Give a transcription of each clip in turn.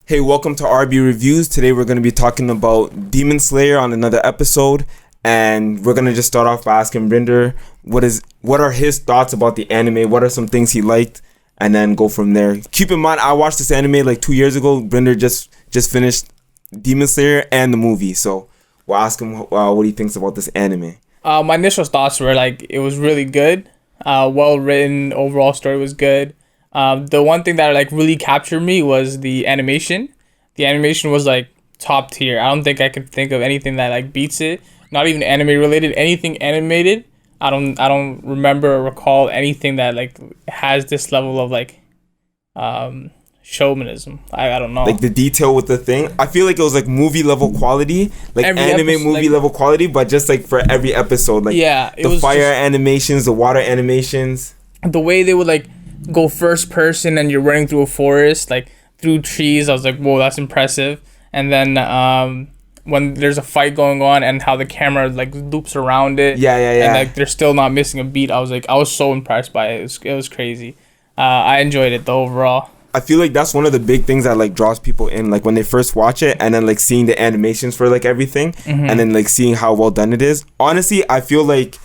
Hey, welcome to R&B Reviews. Today we're going to be talking about Demon Slayer on another episode, and we're going to just start off by asking Brinder what are his thoughts about the anime, what are some things he liked, and then go from there. Keep in mind, I watched this anime like 2 years ago. Brinder just finished Demon Slayer and the movie, so we'll ask him what he thinks about this anime. My initial thoughts were like it was really good, well written. Overall story was good. The one thing that like really captured me was the animation. The animation was like top tier. I don't think I could think of anything that like beats it. Not even anime related. Anything animated. I don't remember or recall anything that like has this level of like showmanism. I don't know. Like the detail with the thing. I feel like it was like movie level quality, like every anime episode, movie level quality, but just like for every episode, like the fire animations, the water animations, the way they would like go first person and you're running through a forest, like through trees. I was like, whoa, that's impressive. And then when there's a fight going on and how the camera like loops around it, and like they're still not missing a beat. I was so impressed by it. It was crazy. I enjoyed it though overall. I feel like that's one of the big things that like draws people in, like when they first watch it, and then like seeing the animations for like everything, and then like seeing how well done it is. Honestly, I feel like,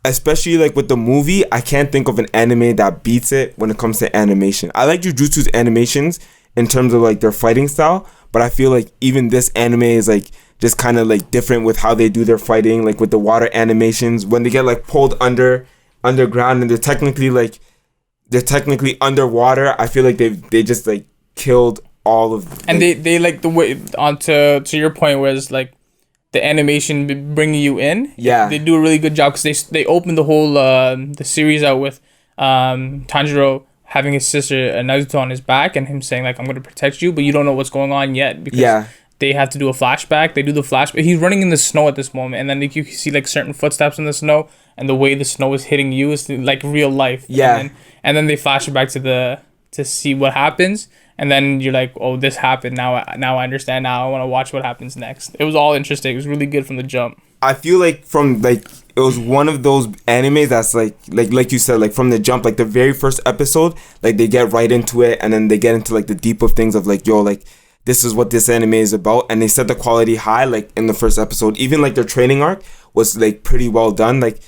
especially like with the movie, I can't think of an anime that beats it when it comes to animation. I like Jujutsu's animations in terms of like their fighting style, but I feel like even this anime is like just kind of like different with how they do their fighting, like with the water animations when they get like pulled underground and they're technically underwater. I feel like they just like killed all of them. And they like the way to your point was like the animation bringing you in. They do a really good job because they open the whole the series out with Tanjiro having his sister Nezuko on his back and him saying like, I'm going to protect you, but you don't know what's going on yet because they have to do a flashback. They do the flashback. He's running in the snow at this moment, and then like, you see like certain footsteps in the snow, and the way the snow is hitting you is like real life. And then they flash it back to see what happens. And then you're like, oh, this happened. Now I understand. Now I want to watch what happens next. It was all interesting. It was really good from the jump. I feel like it was one of those animes that's like you said, like from the jump, like the very first episode, like they get right into it, and then they get into like the deep of things of like, yo, like this is what this anime is about, and they set the quality high like in the first episode. Even like their training arc was like pretty well done, like,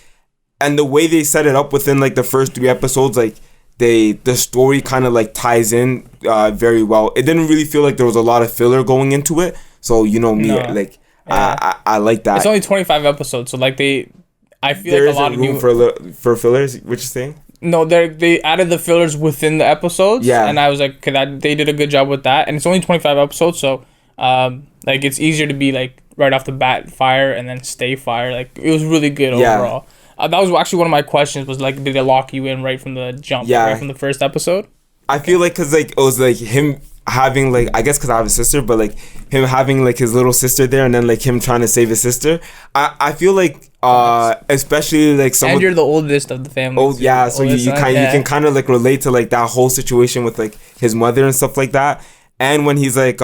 and the way they set it up within like the first 3 episodes, like the story kind of like ties in very well. It didn't really feel like there was a lot of filler going into it, so you know me, I like that. It's only 25 episodes, so like I feel there like a lot of room for fillers. What you saying? No, they added the fillers within the episodes, and I was like, okay, they did a good job with that. And it's only 25 episodes, so like it's easier to be like right off the bat fire and then stay fire. Like it was really good overall. That was actually one of my questions, was like, did they lock you in right from the jump, right from the first episode? I feel like because like it was like him having like, I guess because I have a sister, but like him having like his little sister there, and then like him trying to save his sister. I feel like especially like someone, and you're the oldest of the family. So you can kind of like relate to like that whole situation with like his mother and stuff like that. And when he's like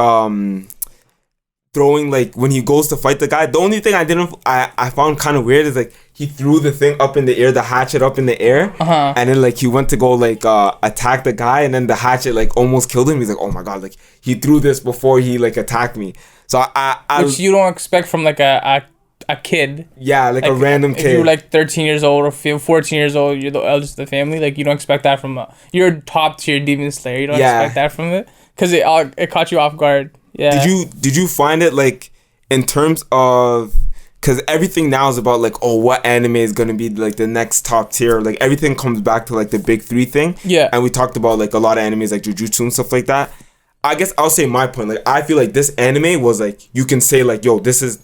throwing, like when he goes to fight the guy, the only thing I found kind of weird is like he threw the thing up in the air, the hatchet up in the air, and then like he went to go like attack the guy, and then the hatchet like almost killed him. He's like, oh my god, like he threw this before he like attacked me. So which you don't expect from like a kid. Like a random kid. If you're like 13 years old or 14 years old, you're the eldest of the family, like you don't expect that from you're a top tier Demon Slayer. You don't expect that from it because it caught you off guard. Did you find it like in terms of, because everything now is about like, oh, what anime is gonna be like the next top tier? Like everything comes back to like the big 3 thing. And we talked about like a lot of animes like Jujutsu and stuff like that. I guess I'll say my point. Like I feel like this anime was like, you can say like, yo, this is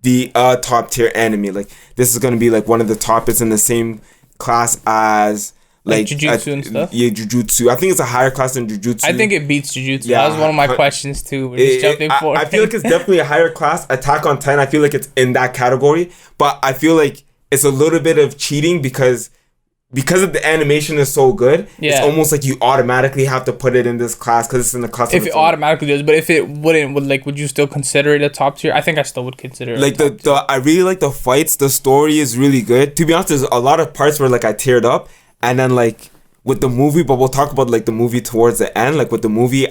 the top tier anime. Like this is gonna be like one of the top. It's in the same class as like Jujutsu and stuff. Jujutsu. I think it's a higher class than Jujutsu. I think it beats Jujutsu. That was one of my questions too. I feel like it's definitely a higher class. Attack on Titan, I feel like it's in that category. But I feel like it's a little bit of cheating because of the animation is so good. It's almost like you automatically have to put it in this class because it's in the class. If it automatically does, but if it wouldn't, would you still consider it a top tier? I think I still would consider it. Like I really like the fights. The story is really good. To be honest, there's a lot of parts where like I teared up. And then like with the movie, but we'll talk about like the movie towards the end. Like with the movie,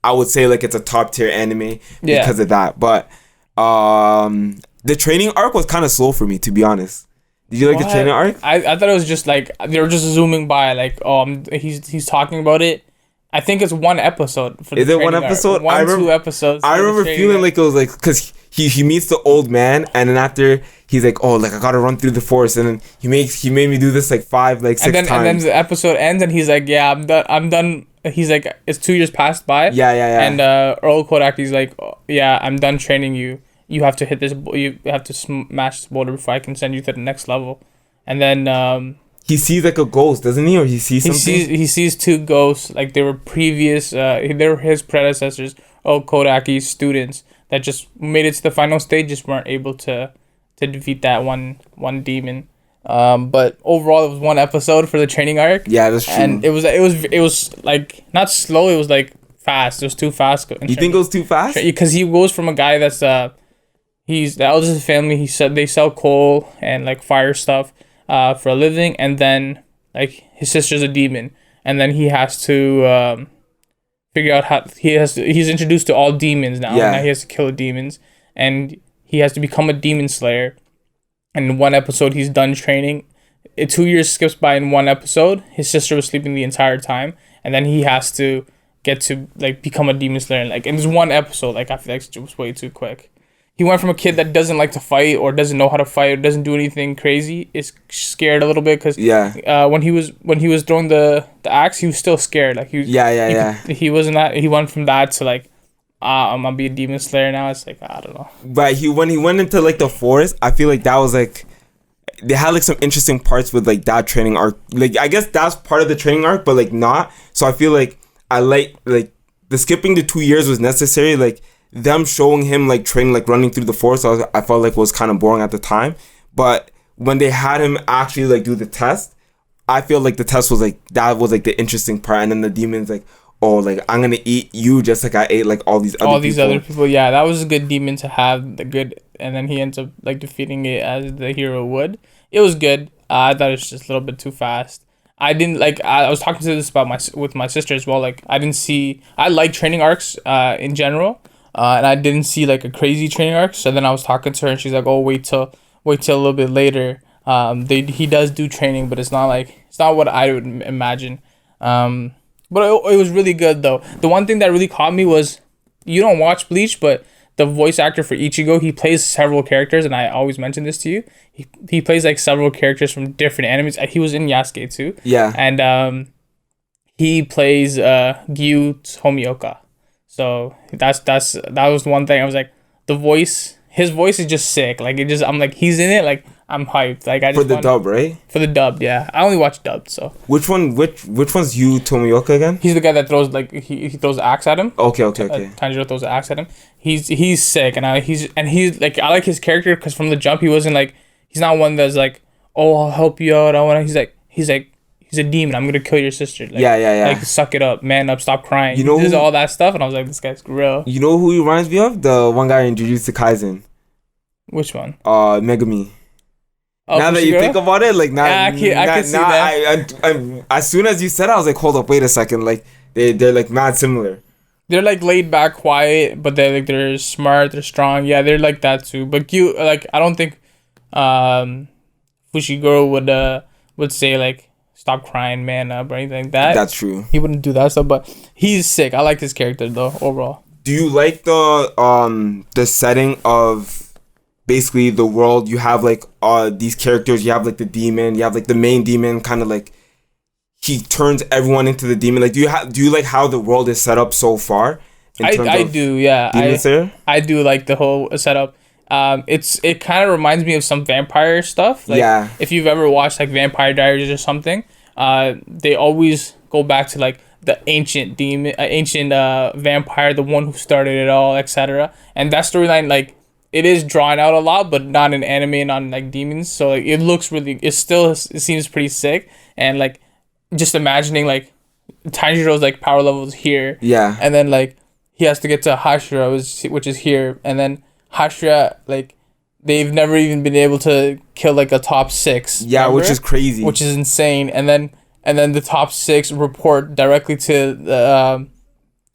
I would say like it's a top tier anime because of that. But the training arc was kind of slow for me, to be honest. Did you like the training arc? I thought it was just like they were just zooming by, like he's talking about it. I think it's one episode. For the Is it one episode? Two episodes. I remember feeling like it was like because he meets the old man, and then after he's like, oh, like I gotta run through the forest, and then he made me do this like 6 times. And then the episode ends, and he's like, yeah, I'm done. He's like, it's 2 years passed by. Yeah. And Earl Kodaki's like, oh, yeah, I'm done training you. You have to hit this. You have to smash this boulder before I can send you to the next level. And then he sees like a ghost, doesn't he? Or he sees something. He sees 2 ghosts. Like they were previous. They were his predecessors, Earl Kodaki's students that just made it to the final stage. Just weren't able to defeat that one demon. But overall, it was one episode for the training arc. Yeah, that's true. And it was like not slow. It was like fast. It was too fast. You think it was too fast? Because he goes from a guy that's he's the eldest of the family. He said they sell coal and like fire stuff for a living, and then like his sister's a demon, and then he has to figure out how he's introduced to all demons now. Yeah. Now he has to kill demons, and he has to become a demon slayer. And in one episode, he's done training. 2 years skips by in one episode. His sister was sleeping the entire time, and then he has to get to like become a demon slayer. Like in this one episode, like I feel like it was way too quick. He went from a kid that doesn't like to fight or doesn't know how to fight or doesn't do anything crazy, is scared a little bit because when he was throwing the axe, he was still scared. Like he was he wasn't that. He went from that to like I'm gonna be a demon slayer now. It's like I don't know. But when he went into like the forest, I feel like that was like they had like some interesting parts with like that training arc. Like I guess that's part of the training arc, but like not. So I feel like I like the skipping the 2 years was necessary. Like them showing him like training, like running through the forest, I felt like was kind of boring at the time. But when they had him actually like do the test, I feel like the test was like that was like the interesting part. And then the demon's like, oh, like I'm gonna eat you just like I ate like all these other people. Yeah, that was a good demon to have. The good, and then he ends up like defeating it as the hero would. It was good. I thought it was just a little bit too fast. I didn't like. I was talking to this about with my sister as well. Like I like training arcs in general. And I didn't see like a crazy training arc. So then I was talking to her, and she's like, "Oh, wait till a little bit later. He does do training, but it's not what I would imagine. But it was really good though. The one thing that really caught me was you don't watch Bleach, but the voice actor for Ichigo, he plays several characters, and I always mention this to you. He plays like several characters from different animes. He was in Yasuke too. Yeah. And he plays Gyu Tomioka. So that was one thing. I was like, his voice is just sick. Like I'm like, he's in it. Like I'm hyped. Like for the dub, right? For the dub, yeah. I only watch dubbed. So which one's Yu Tomioka again? He's the guy that throws like he throws the axe at him. Okay. Tanjiro throws the axe at him. He's sick, and he's like I like his character because from the jump he wasn't like he's not one that's like, oh, I'll help you out. He's like he's a demon. I'm gonna kill your sister. Like, yeah. Like suck it up, man up, stop crying. You know, he does all that stuff, and I was like, this guy's real. You know who he reminds me of? The one guy in Jujutsu Kaisen. Which one? Megumi. Oh, now that you think about it, like now, I can see that. I as soon as you said it, I was like, hold up, wait a second. Like they're like mad similar. They're like laid back, quiet, but they're smart, they're strong. Yeah, they're like that too. But I don't think Fushiguro would say like stop crying, man up or anything like that. That's true. He wouldn't do that stuff, but he's sick. I like his character though overall. Do you like the setting of basically the world? You have like these characters. You have like the demon. You have like the main demon. Kind of like he turns everyone into the demon. Like do you like how the world is set up so far? I do. Yeah. I do like the whole setup. It kind of reminds me of some vampire stuff. Like, yeah. If you've ever watched like Vampire Diaries or something, they always go back to like the ancient demon, vampire, the one who started it all, etc. And that storyline, like, it is drawn out a lot, but not in anime and on like demons. So like, it seems pretty sick. And like, just imagining like Tanjiro's like power levels here. Yeah. And then like he has to get to Hashira, which is here, and then Hashira, like, they've never even been able to kill like a top 6. Yeah, remember? Which is crazy. Which is insane. And then the top 6 report directly to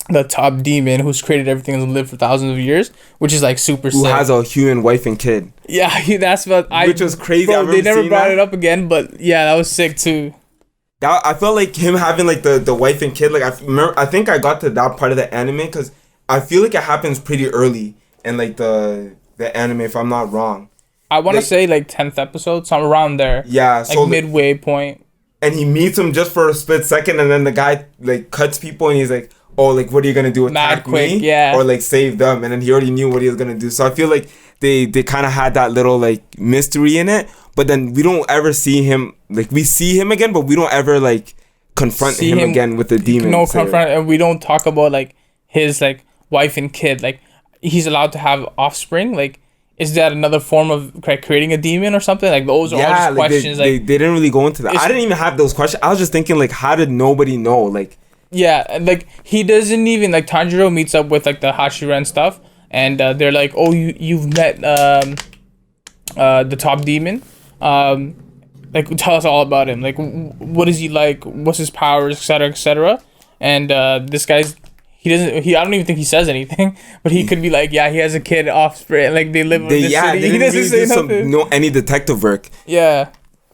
the top demon who's created everything and lived for thousands of years, which is like super sick. Who has a human wife and kid. Yeah, that's what Which was crazy. Bro, they never brought it up again, but yeah, that was sick too. I felt like him having like the wife and kid, like I think I got to that part of the anime because I feel like it happens pretty early in like the anime, if I'm not wrong. I want to say like 10th episode, somewhere around there. Yeah, so like midway point. And he meets him just for a split second, and then the guy like cuts people, and he's like, "Oh, like what are you gonna do? Attack me? Yeah. Or like save them?" And then he already knew what he was gonna do. So I feel like they kind of had that little like mystery in it, but then we don't ever see him. Like we see him again, but we don't ever like confront him again with the demon. No confront, and we don't talk about like his like wife and kid. Like he's allowed to have offspring. Like is that another form of creating a demon or something? Like those are all just questions. They didn't really go into that. I didn't even have those questions. I was just thinking like, how did nobody know? Like. Yeah, like he doesn't even like Tanjiro meets up with like the Hashira and stuff, and they're like, "Oh, you've met the top demon. Like tell us all about him. Like what is he like? What's his powers, etc., etc." And this guy's I don't even think he says anything, but he could be like, "Yeah, he has a kid offspring. Like they live in the city." He doesn't say nothing. Any detective work. Yeah.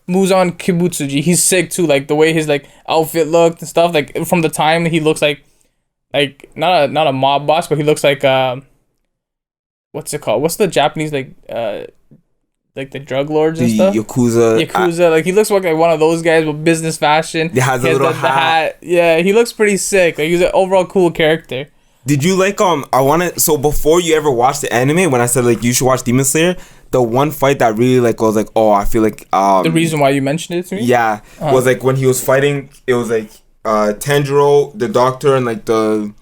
Muzan Kibutsuji, he's sick too. Like the way his like outfit looked and stuff. Like from the time he looks like not a mob boss, but he looks like what's it called? What's the Japanese like the drug lords and stuff? Yakuza. Like he looks like one of those guys with business fashion. He has a little hat. Yeah, he looks pretty sick. Like he's an overall cool character. Did you like so before you ever watched the anime, when I said like you should watch Demon Slayer, the one fight that really like was like, oh, I feel like the reason why you mentioned it to me? Yeah. Was like when he was fighting, it was like Tanjiro, the doctor, and like the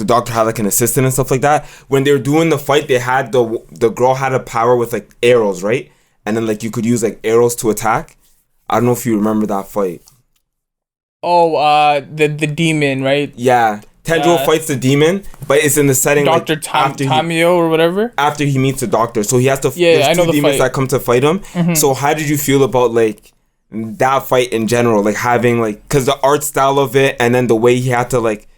doctor had like an assistant and stuff like that. When they were doing the fight, they had the girl had a power with like arrows, right? And then like you could use like arrows to attack. I don't know if you remember that fight. Oh, the demon, right? Yeah. Tanjiro fights the demon, but it's in the setting Dr. Like Tamio or whatever. After he meets the doctor, so he has to. There's two demons that come to fight him. Mm-hmm. So how did you feel about like that fight in general? Like having like, cause the art style of it, and then the way he had to like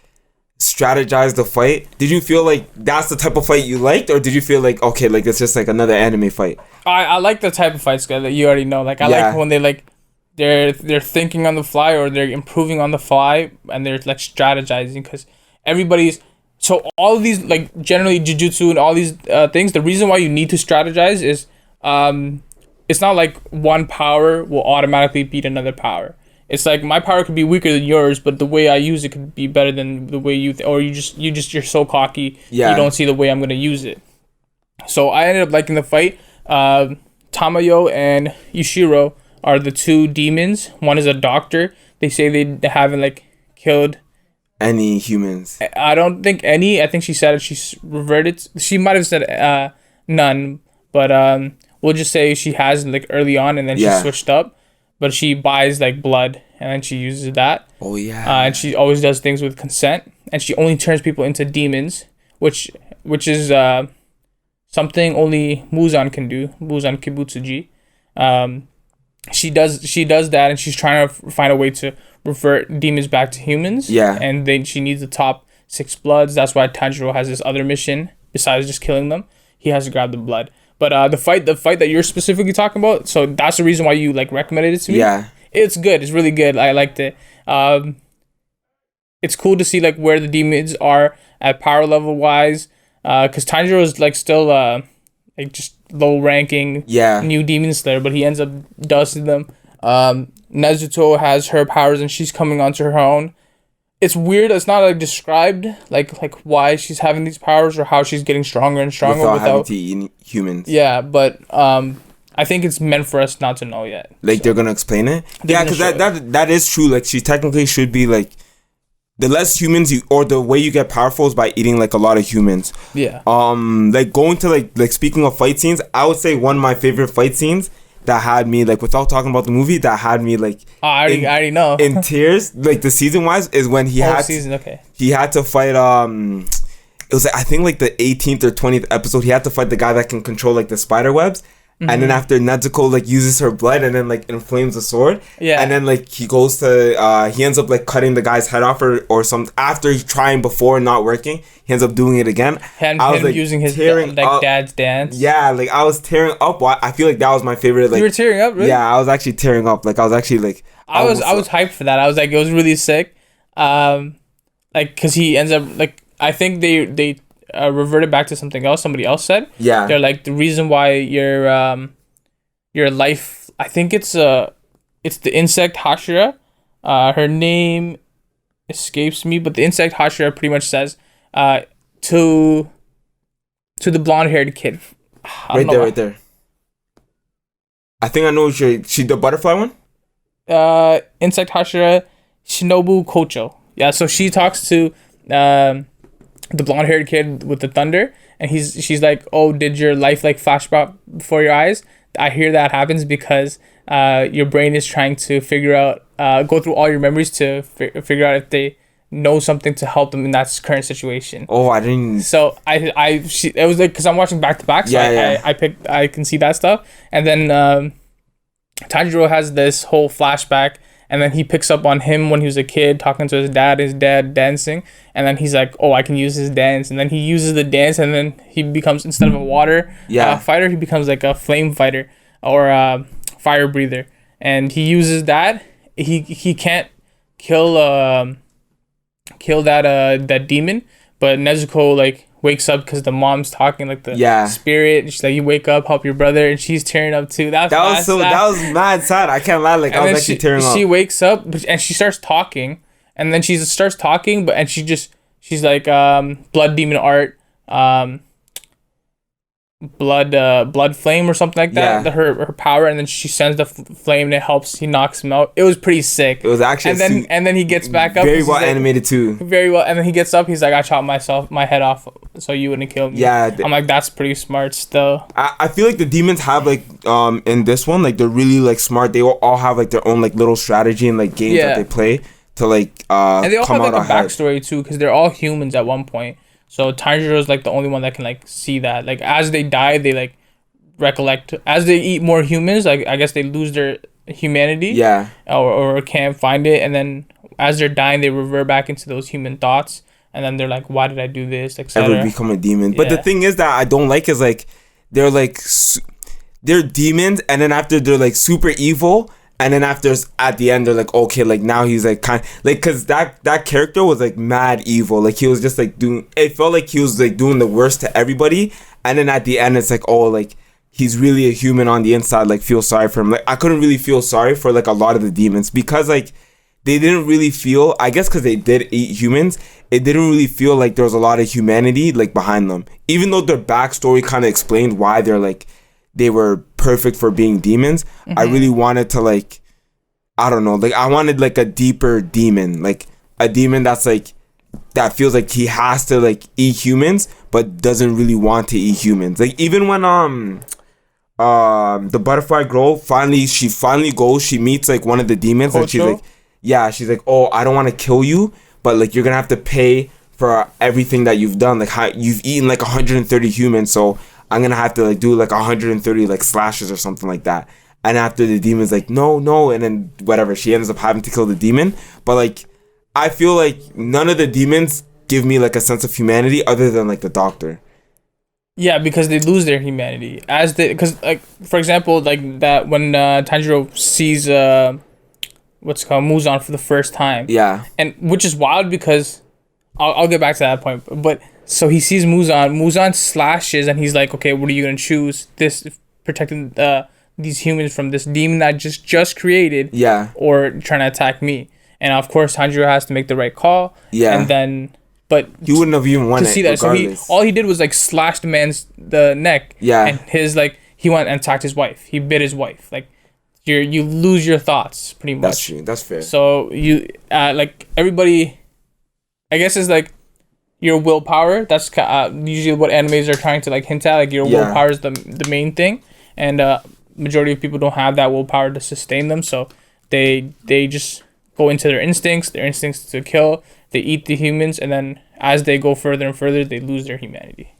strategize the fight. Did you feel like that's the type of fight you liked, or did you feel like okay, like it's just like another anime fight? I like the type of fights that you already know. Like I like when they like. They're thinking on the fly, or they're improving on the fly, and they're like strategizing, because everybody's so all of these like generally jujutsu and all these things. The reason why you need to strategize is it's not like one power will automatically beat another power. It's like my power could be weaker than yours, but the way I use it could be better than the way you're so cocky. Yeah. You don't see the way I'm gonna use it. So I ended up liking the fight. Tamayo and Yushiro are the two demons. One is a doctor. They say they haven't like killed any humans. I don't think any. I think she said she's reverted. She might have said none, but we'll just say she has like early on, and then she switched up. But she buys like blood, and then she uses that. Oh yeah. And she always does things with consent, and she only turns people into demons, which is something only Muzan can do. Muzan Kibutsuji. She does that, and she's trying to find a way to revert demons back to humans. Yeah. And then she needs the top 6 bloods. That's why Tanjiro has this other mission besides just killing them. He has to grab the blood. But the fight that you're specifically talking about, so that's the reason why you like recommended it to me. Yeah. It's good. It's really good. I liked it. It's cool to see like where the demons are at power level wise. Because Tanjiro is like still like just low ranking new demon slayer, but he ends up dusting them. Nezuko has her powers, and she's coming onto her own. It's weird. It's not like described like why she's having these powers or how she's getting stronger and stronger without having to eat humans. Yeah, but I think it's meant for us not to know yet. Like they're gonna explain it. Yeah, because that is true. Like she technically should be like the less humans or the way you get powerful is by eating like a lot of humans. Yeah. Like going to like speaking of fight scenes, I would say one of my favorite fight scenes that had me like, without talking about the movie, that had me like I already know in tears, like the season wise, is when he had to fight it was like, I think like the 18th or 20th episode, he had to fight the guy that can control like the spider webs. And then after Nezuko like uses her blood and then like inflames the sword. Yeah. And then like he goes to he ends up like cutting the guy's head off or some after trying before not working. He ends up doing it again. And I was like using his dad's dance. Yeah, like I was tearing up. I feel like that was my favorite. Like you were tearing up, really? Yeah, I was actually tearing up. Like I was actually like I was hyped for that. I was like, it was really sick. Like because he ends up like I think they reverted back to something else somebody else said. Yeah. They're like the reason why your life, I think it's the insect Hashira. Her name escapes me, but the insect Hashira pretty much says to the blonde-haired kid. Right there. I think I know she the butterfly one? Insect Hashira Shinobu Kocho. Yeah, so she talks to the blonde-haired kid with the thunder, and she's like, oh, did your life like flash before your eyes? I hear that happens because your brain is trying to figure out go through all your memories to figure out if they know something to help them in that current situation. Oh, I didn't. So it was like because I'm watching back to back, so I can see that stuff, and then Tanjiro has this whole flashback. And then he picks up on him when he was a kid talking to his dad dancing. And then he's like, oh, I can use his dance. And then he uses the dance and then he becomes, instead of a water fighter, he becomes like a flame fighter or a fire breather. And he uses that. He can't kill that demon. But Nezuko like wakes up because the mom's talking like the spirit. She's like, you wake up, help your brother, and she's tearing up too. That was mad sad. I can't lie. Like I was actually tearing up. She wakes up and she starts talking, and then she's like blood demon art, blood flame or something like that. Her power, and then she sends the flame and it helps. He knocks him out. It was pretty sick. It was actually and then he gets back up. Very well animated too. Very well. And then he gets up. He's like, I chopped my head off so you wouldn't kill me. Yeah. I'm like, that's pretty smart still. I feel like the demons have like in this one like they're really like smart. They all have like their own like little strategy and like games that they play to like and they all have like a backstory too because they're all humans at one point. So Tanjiro is like the only one that can like see that. Like as they die, they like recollect. As they eat more humans, like I guess they lose their humanity. Yeah. Or can't find it, and then as they're dying, they revert back into those human thoughts, and then they're like, "Why did I do this?" Etc. Ever become a demon? But the thing is that I don't like is like they're demons, and then after they're like super evil. And then at the end, they're like, okay, like now he's like kind like, cause that character was like mad evil. Like he was just like it felt like he was like doing the worst to everybody. And then at the end, it's like, oh, like he's really a human on the inside. Like feel sorry for him. Like I couldn't really feel sorry for like a lot of the demons because like they didn't really feel, I guess cause they did eat humans. It didn't really feel like there was a lot of humanity like behind them. Even though their backstory kind of explained why they were perfect for being demons. I really wanted to like, I don't know, like I wanted like a deeper demon, like a demon that's like, that feels like he has to like eat humans, but doesn't really want to eat humans. Like even when the butterfly girl she finally goes, she meets like one of the demons and she's like, oh, I don't want to kill you, but like you're gonna have to pay for everything that you've done. Like how you've eaten like 130 humans, so I'm gonna have to like do like 130 like slashes or something like that. And after the demon's like, no, and then whatever, she ends up having to kill the demon. But like, I feel like none of the demons give me like a sense of humanity other than like the doctor. Yeah, because they lose their humanity because like for example like that when Tanjiro sees what's it called Muzan for the first time. Yeah. And which is wild because I'll get back to that point, but. So he sees Muzan slashes and he's like, okay, what are you going to choose? This protecting these humans from this demon that I just created, or trying to attack me. And of course, Tanjiro has to make the right call. Yeah. And then, but he wouldn't have even wanted to see that. Regardless. So all he did was like slash the neck. Yeah. And his like he went and attacked his wife. He bit his wife. Like you lose your thoughts pretty much. That's true. That's fair. So you like everybody, I guess is like. Your willpower, that's usually what animes are trying to like hint at. Like your willpower is the main thing, and majority of people don't have that willpower to sustain them, so they just go into their instincts to kill. They eat the humans, and then as they go further and further, they lose their humanity.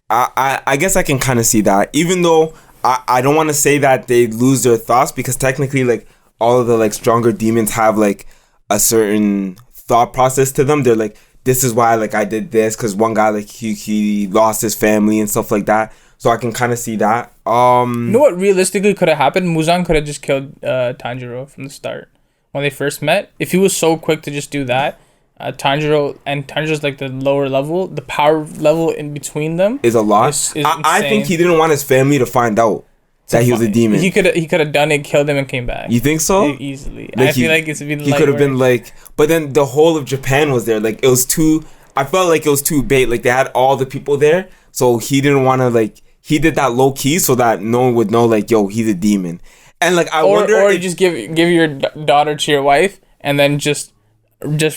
I guess I can kind of see that, even though I don't want to say that they lose their thoughts, because technically, like, all of the, like, stronger demons have, like, a certain thought process to them. They're like, this is why, like, I did this, because one guy, like, he lost his family and stuff like that. So I can kind of see that. You know what realistically could have happened? Muzan could have just killed Tanjiro from the start when they first met. If he was so quick to just do that, Tanjiro's like the lower level, the power level in between them is a lot. I think he didn't want his family to find out that he was a demon. He could have done it, killed him, and came back. You think so? Easily. Like I feel like it's been. He could have been like, but then the whole of Japan was there. Like, it was too. I felt like it was too bait. Like, they had all the people there, so he didn't want to, like. He did that low key so that no one would know, like, yo, he's a demon. And like, I wonder, or you just give your daughter to your wife and then just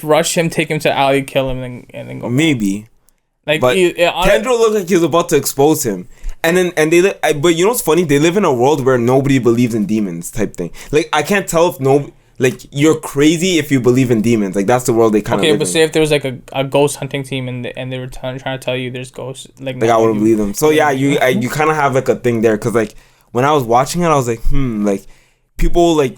rush him, take him to alley, kill him, and then go. Maybe. Like, but Kendra looked like he was about to expose him. And then but you know what's funny? They live in a world where nobody believes in demons, type thing. Like, I can't tell if like, you're crazy if you believe in demons. Like, that's the world they kind of live in. Okay, but say if there was like a ghost hunting team and they were trying to tell you there's ghosts, like I wouldn't believe them. So yeah, you kind of have like a thing there, because like when I was watching it, I was like, like people like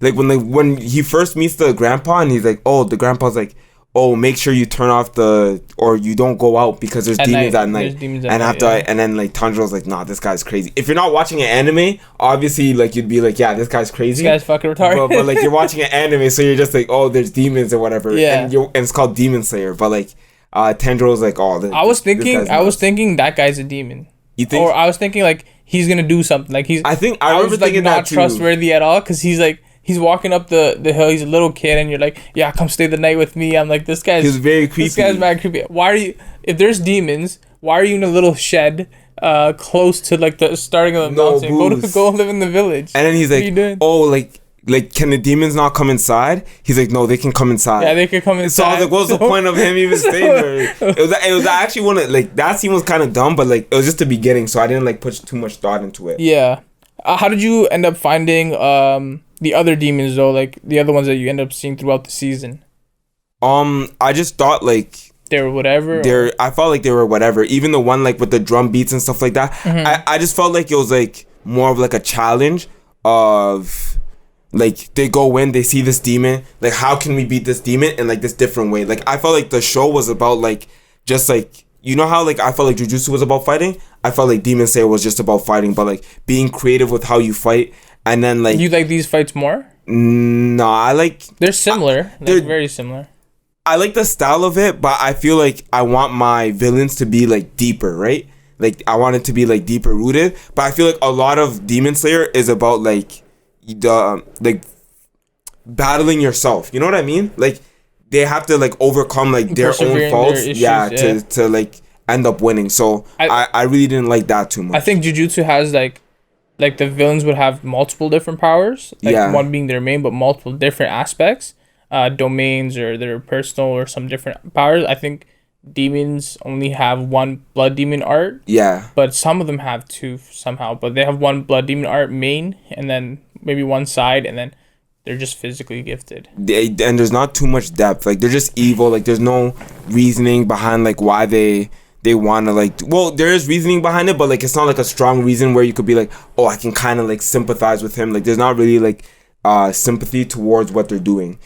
when he first meets the grandpa and he's like, oh, the grandpa's like, oh, make sure you turn off or you don't go out because there's demons at night. And then like Tanjiro's like, nah, this guy's crazy. If you're not watching an anime, obviously like you'd be like, yeah, this guy's crazy. This guy's fucking retarded. But like you're watching an anime, so you're just like, oh, there's demons or whatever. Yeah. And it's called Demon Slayer. But like Tanjiro's like, oh, I was thinking that guy's a demon. You think? Or I was thinking like he's gonna do something. Like I remember thinking not that too. Trustworthy at all, because he's like. He's walking up the hill. He's a little kid, and you're like, "Yeah, come stay the night with me." I'm like, "This guy's." He's very creepy. This guy's mad creepy. Why are you? If there's demons, why are you in a little shed, close to like the starting of the mountain? Go live in the village. And then he's like, "Oh, like can the demons not come inside?" He's like, "No, they can come inside." Yeah, they can come inside. So I was like, "What's the point of him even staying there?" It was actually one of like that scene was kind of dumb, but like it was just the beginning, so I didn't like put too much thought into it. Yeah. How did you end up finding the other demons though, like the other ones that you end up seeing throughout the season? I just thought like they were whatever. I felt like they were whatever. Even the one like with the drum beats and stuff like that. Mm-hmm. I just felt like it was like more of like a challenge of like they go in, they see this demon, like how can we beat this demon in like this different way? Like I felt like the show was about like just like, you know how like I felt like Jujutsu was about fighting? I felt like Demon Slayer was just about fighting, but like being creative with how you fight. And then like you like these fights more? No, I like they're similar. They're very similar. I like the style of it, but I feel like I want my villains to be like deeper, right? Like I want it to be like deeper rooted. But I feel like a lot of Demon Slayer is about like the like battling yourself. You know what I mean? Like they have to like overcome like their own faults, issues, to like end up winning. So I really didn't like that too much. I think Jujutsu has like the villains would have multiple different powers, like one being their main, but multiple different aspects, domains or their personal or some different powers. I think demons only have one blood demon art. Yeah. But some of them have two somehow, but they have one blood demon art main and then maybe one side, and then they're just physically gifted. And there's not too much depth. Like they're just evil. Like there's no reasoning behind like why they want to like, well, there is reasoning behind it, but like it's not like a strong reason where you could be like, oh, I can kind of like sympathize with him. Like there's not really like sympathy towards what they're doing.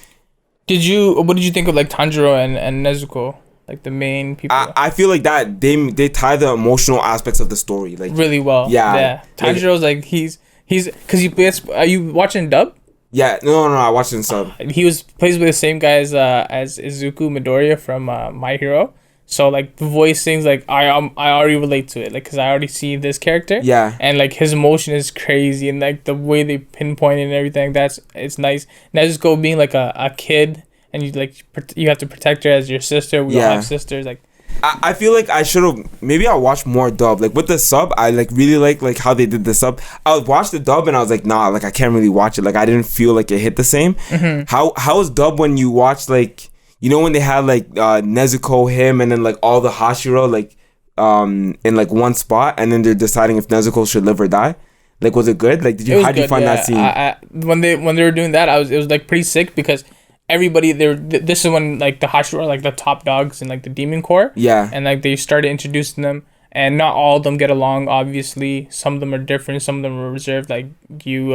What did you think of like Tanjiro and Nezuko, like the main people? I feel like that they tie the emotional aspects of the story like really well. Yeah. Tanjiro's like he's because are you watching dub? Yeah, no, I watched it in sub. He plays with the same guy as Izuku Midoriya from My Hero. So like the voicings, like I already relate to it, like because I already see this character. Yeah. And like his emotion is crazy, and like the way they pinpoint it and everything, it's nice. Nezuko being like a kid, and you have to protect her as your sister. We all have sisters. Like I feel like I should have maybe I watched more dub. Like with the sub, I like really like how they did the sub. I would watch the dub and I was like, nah, like I can't really watch it. Like I didn't feel like it hit the same. Mm-hmm. How is dub when you watch like, you know, when they had like Nezuko, him, and then like all the Hashira like in like one spot, and then they're deciding if Nezuko should live or die. Like, was it good? Like, how did you find that scene? When they were doing that, it was like pretty sick because everybody this is when like the Hashira are like the top dogs in like the demon corps. Yeah. And like they started introducing them, and not all of them get along. Obviously, some of them are different. Some of them are reserved, like you,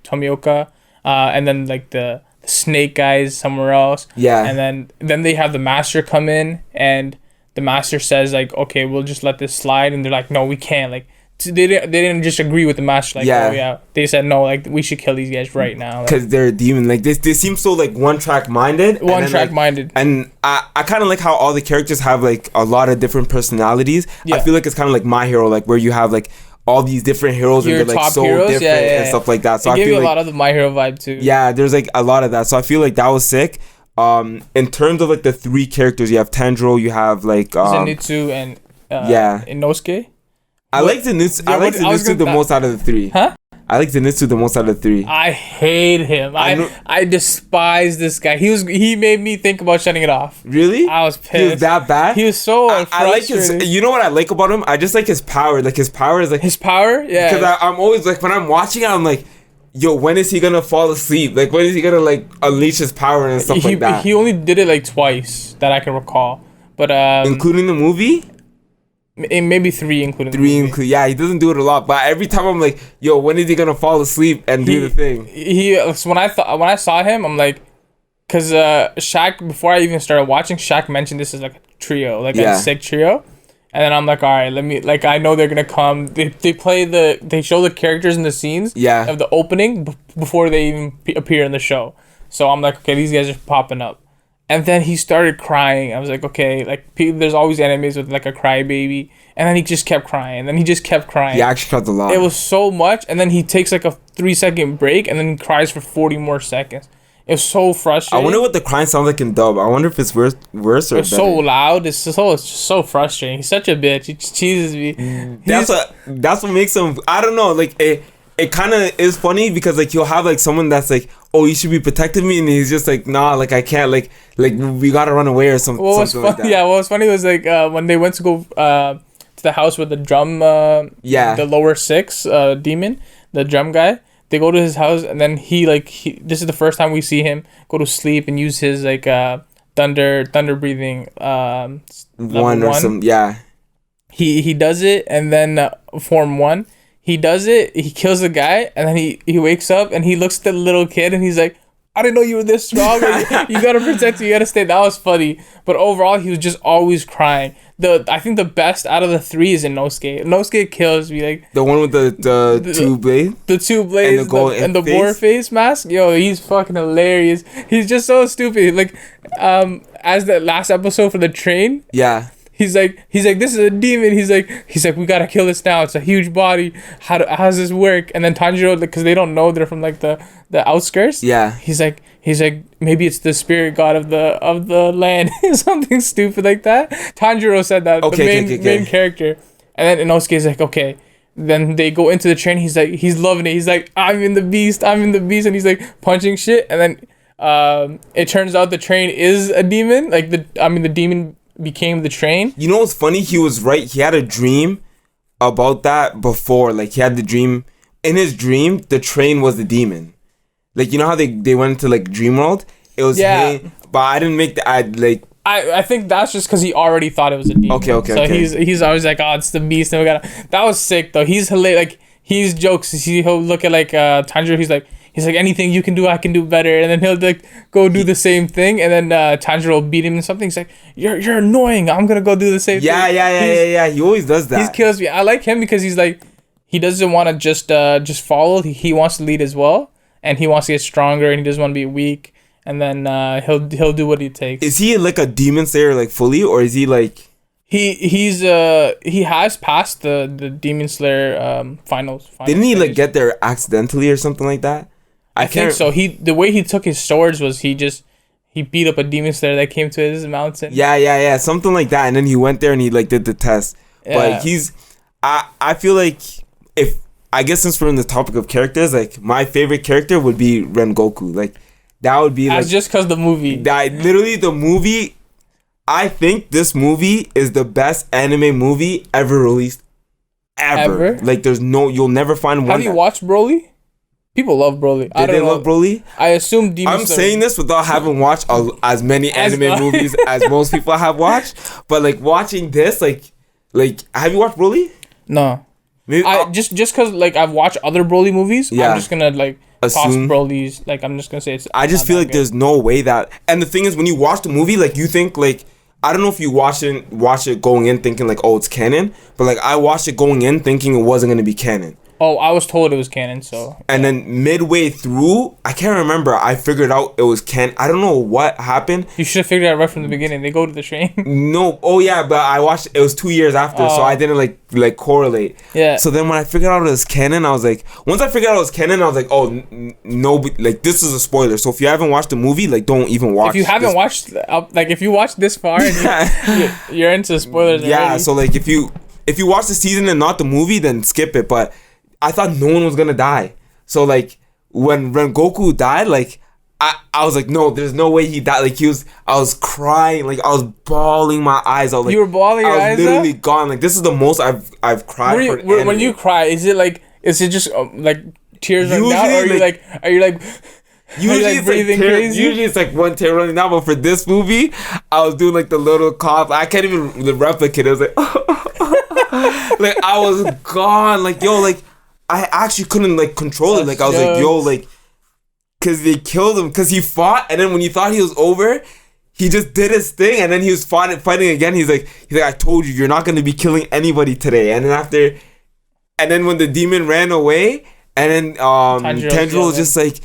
Tomioka, and then like the snake guys somewhere else. Yeah. And then they have the master come in, and the master says like, okay, we'll just let this slide, and they're like, no, we can't. Like they didn't just agree with the master. Like, oh yeah, they said no, like we should kill these guys right now because they're a demon. Like they seem so like one track minded. And I kind of like how all the characters have like a lot of different personalities. I feel like it's kind of like My Hero, like where you have like all these different heroes and they're like so heroes? Different and stuff like that. So I feel like a lot of the My Hero vibe too. Yeah, there's like a lot of that. So I feel like that was sick. In terms of like the three characters, you have Tanjiro, you have like Zenitsu and Inosuke. I like Zenitsu the most out of the three. Huh? I like Zenitsu the most out of the three. I hate him. I despise this guy. He made me think about shutting it off. Really? I was pissed. He was that bad? He was so I like you know what I like about him? I just like his power. Like his power is like... His power? Yeah. Because I'm always like, when I'm watching it, I'm like, yo, when is he gonna fall asleep? Like, when is he gonna like unleash his power and stuff like that? He only did it like twice that I can recall. But including the movie? Maybe three including the movie. Yeah, he doesn't do it a lot, but every time I'm like, yo, when is he gonna fall asleep and do the thing? When I saw him, I'm like, because Shaq, before I even started watching, Shaq mentioned this as like a trio, like a sick trio. And then I'm like, all right, let me, like, I know they're gonna come. They show the characters in the scenes of the opening before they even appear in the show. So I'm like, okay, these guys are popping up. And then he started crying. I was like, okay, like there's always animes with like a crybaby. And then he just kept crying. And then he just kept crying. He actually cried a lot. It was so much. And then he takes like a 3-second break and then he cries for 40 more seconds. It was so frustrating. I wonder what the crying sounds like in dub. I wonder if it's worse or better. It's so loud. It's so frustrating. He's such a bitch. He cheeses me. That's what makes him. I don't know. Like it kind of is funny because like you'll have like someone that's like, oh, you should be protecting me, and he's just like, nah, like I can't, like we gotta run away or something. Like that. Yeah, what was funny was like when they went to go to the house with the drum, the lower 6 demon, the drum guy. They go to his house, and then this is the first time we see him go to sleep and use his like thunder breathing one or some He does it, and then form 1. He does it. He kills the guy, and then he wakes up and he looks at the little kid and he's like, I didn't know you were this strong. You gotta protect me. You gotta stay. That was funny. But overall, he was just always crying. I think the best out of the 3 is Inosuke. Inosuke kills me. Like the one with the 2 blades. The 2 blades and the boar face mask. Yo, he's fucking hilarious. He's just so stupid. Like as the last episode for the train. Yeah. He's like, this is a demon. He's like, we gotta kill this now. It's a huge body. How does this work? And then Tanjiro, because they don't know, they're from like the outskirts. Yeah. He's like, maybe it's the spirit god of the land, something stupid like that. Tanjiro said that. Okay, the main character. And then Inosuke's like, okay. Then they go into the train. He's like, he's loving it. He's like, I'm in the beast, and he's like punching shit. And then it turns out the train is a demon. Like the demon became the train. You know what's funny? He was right. He had a dream about that before. Like he had the dream. In his dream, the train was the demon. Like you know how they went into like dream world? It was him, but I didn't make the I think that's just because he already thought it was a demon. Okay. So he's always like, oh, it's the beast, and that was sick though. He's hilarious. Like he's jokes. He'll look at like Tanjiro. He's like, anything you can do, I can do better. And then he'll like go do the same thing. And then Tanjiro will beat him in something. He's like, you're annoying. I'm gonna go do the same thing. Yeah. He always does that. He kills me. I like him because he's like, he doesn't want to just follow. He wants to lead as well, and he wants to get stronger, and he doesn't want to be weak. And then he'll do what it takes. Is he like a demon slayer like fully, or is he like? He has passed the Demon Slayer finals. Didn't he like get there accidentally or something like that? I think so. The way he took his swords was he beat up a Demon Slayer that came to his mountain. Yeah, something like that. And then he went there and he like did the test. Yeah. But I feel like I guess since we're on the topic of characters, like my favorite character would be Rengoku. Like that would be like just because the movie. Literally the movie. I think this movie is the best anime movie ever released. Ever? Like you'll never find one. Have you watched Broly? People love Broly. Did they love Broly? I assume I'm saying this without having watched as many anime movies as most people have watched. But like watching this, like Like, have you watched Broly? No. Maybe just because like I've watched other Broly movies. Yeah. I'm just gonna like assume toss Broly's. Like I'm just gonna say it's. I just feel like good. There's no way that. And the thing is, when you watch the movie, like you think like. I don't know if you watch it going in thinking like, oh, it's canon, but like I watched it going in thinking it wasn't gonna be canon. Oh, I was told it was canon, so. And then midway through, I can't remember. I figured out it was canon. I don't know what happened. You should have figured it out right from the beginning. They go to the train. No, oh yeah, but I watched. It was 2 years after, so I didn't like correlate. Yeah. So then when I figured out it was canon, I was like, once I figured out it was canon, I was like, oh no, like this is a spoiler. So if you haven't watched the movie, like don't even watch. If you haven't watched, like if you watched this far, and you're into spoilers. Yeah. Already. So like if you watch the season and not the movie, then skip it. But I thought no one was gonna die. So like when Goku died, like I was like, no, there's no way he died. Like I was crying, like I was bawling my eyes out. Like, you were bawling your eyes out? I was literally gone. Like this is the most I've cried. When you cry, is it just like tears running down, or are you like Usually it's breathing like crazy? Usually it's like one tear running down, but for this movie, I was doing like the little cough. I can't even replicate it. I was like, like I was gone. Like yo, like. I actually couldn't like control it. Like I was like, yo, like, cause they killed him. Cause he fought, and then when you thought he was over, he just did his thing, and then he was fighting again. He's like, I told you, you're not gonna be killing anybody today. And then when the demon ran away, and then Tanjiro was just like,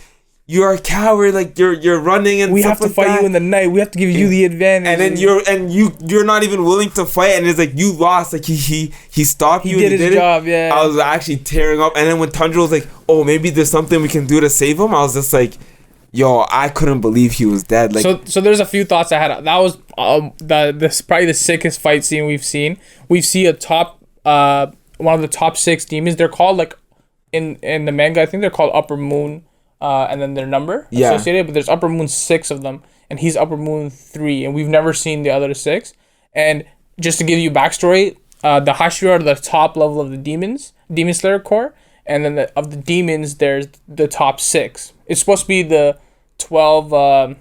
you're a coward, like you're running and we have to fight you in the night. We have to give you the advantage. And then you're not even willing to fight, and it's like you lost. Like he stopped you. He did his job. Yeah. I was actually tearing up, and then when Tanjiro was like, "Oh, maybe there's something we can do to save him," I was just like, "Yo, I couldn't believe he was dead." Like so there's a few thoughts I had. That was this probably the sickest fight scene we've seen. We see one of the top 6 demons. They're called like in the manga. I think they're called Upper Moon. And then their number associated, but there's Upper Moon 6 of them, and he's Upper Moon 3, and we've never seen the other 6. And just to give you backstory, the Hashira are the top level of the Demon Slayer Corps, and then of the demons, there's the top 6. It's supposed to be the 12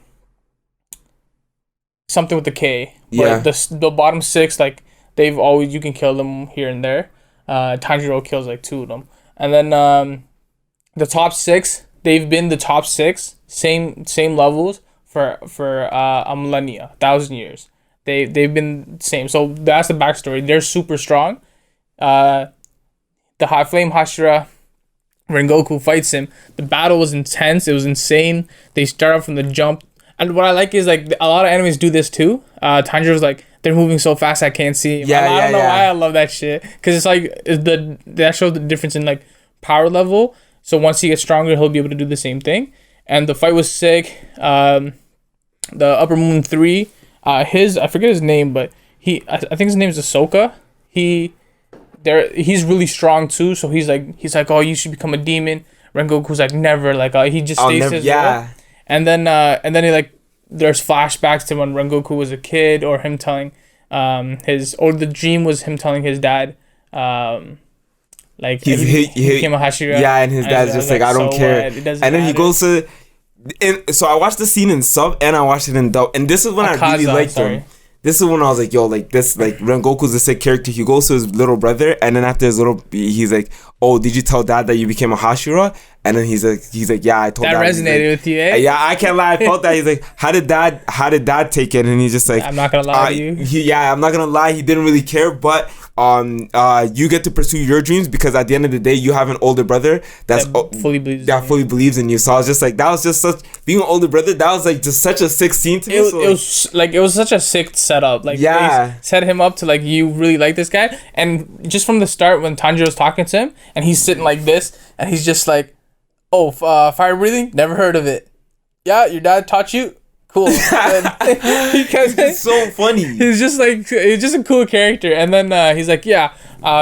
something with the K. Yeah. The bottom 6, like they've always, you can kill them here and there. Tanjiro kills like 2 of them, and then the top 6. They've been the top 6, same levels for a millennia, 1,000 years. They've been the same. So that's the backstory. They're super strong. The High Flame Hashira, Rengoku fights him. The battle was intense. It was insane. They start off from the jump. And what I like is like a lot of animes do this too. Tanjiro's like, they're moving so fast I can't see. I don't know why I love that shit. Because it's like that shows the difference in like power level. So once he gets stronger, he'll be able to do the same thing. And the fight was sick. The Upper Moon 3, I forget his name, but I think his name is Ahsoka. He's really strong too. So he's like, oh, you should become a demon. Rengoku's like, never. Like he just stays his will. And then he like, there's flashbacks to when Rengoku was a kid, or him telling the dream was him telling his dad. Like he became a Hashira. Yeah, and his dad's just like, I don't care. And then matter. He goes to. So I watched the scene in sub and I watched it in dub, and this is when I really liked him. This is when I was like, yo, like this, like Rengoku's a sick character. He goes to his little brother, and then after he's like, oh, did you tell dad that you became a Hashira? And then he's like, yeah, I told dad. That resonated with you, eh? Yeah, I can't lie, I felt that. He's like, how did dad take it? And he's just like, I'm not gonna lie to you. I'm not gonna lie, he didn't really care, but you get to pursue your dreams, because at the end of the day, you have an older brother that fully believes in you. So I was just like, that was just such, being an older brother, that was like just such a sick scene to me. It was such a sick setup. Like, they set him up to like, you really like this guy, and just from the start when Tanjiro's talking to him and he's sitting like this and he's just like, oh, fire breathing, never heard of it. Yeah, your dad taught you. Cool. It's so funny. He's just a cool character. And then he's like, yeah,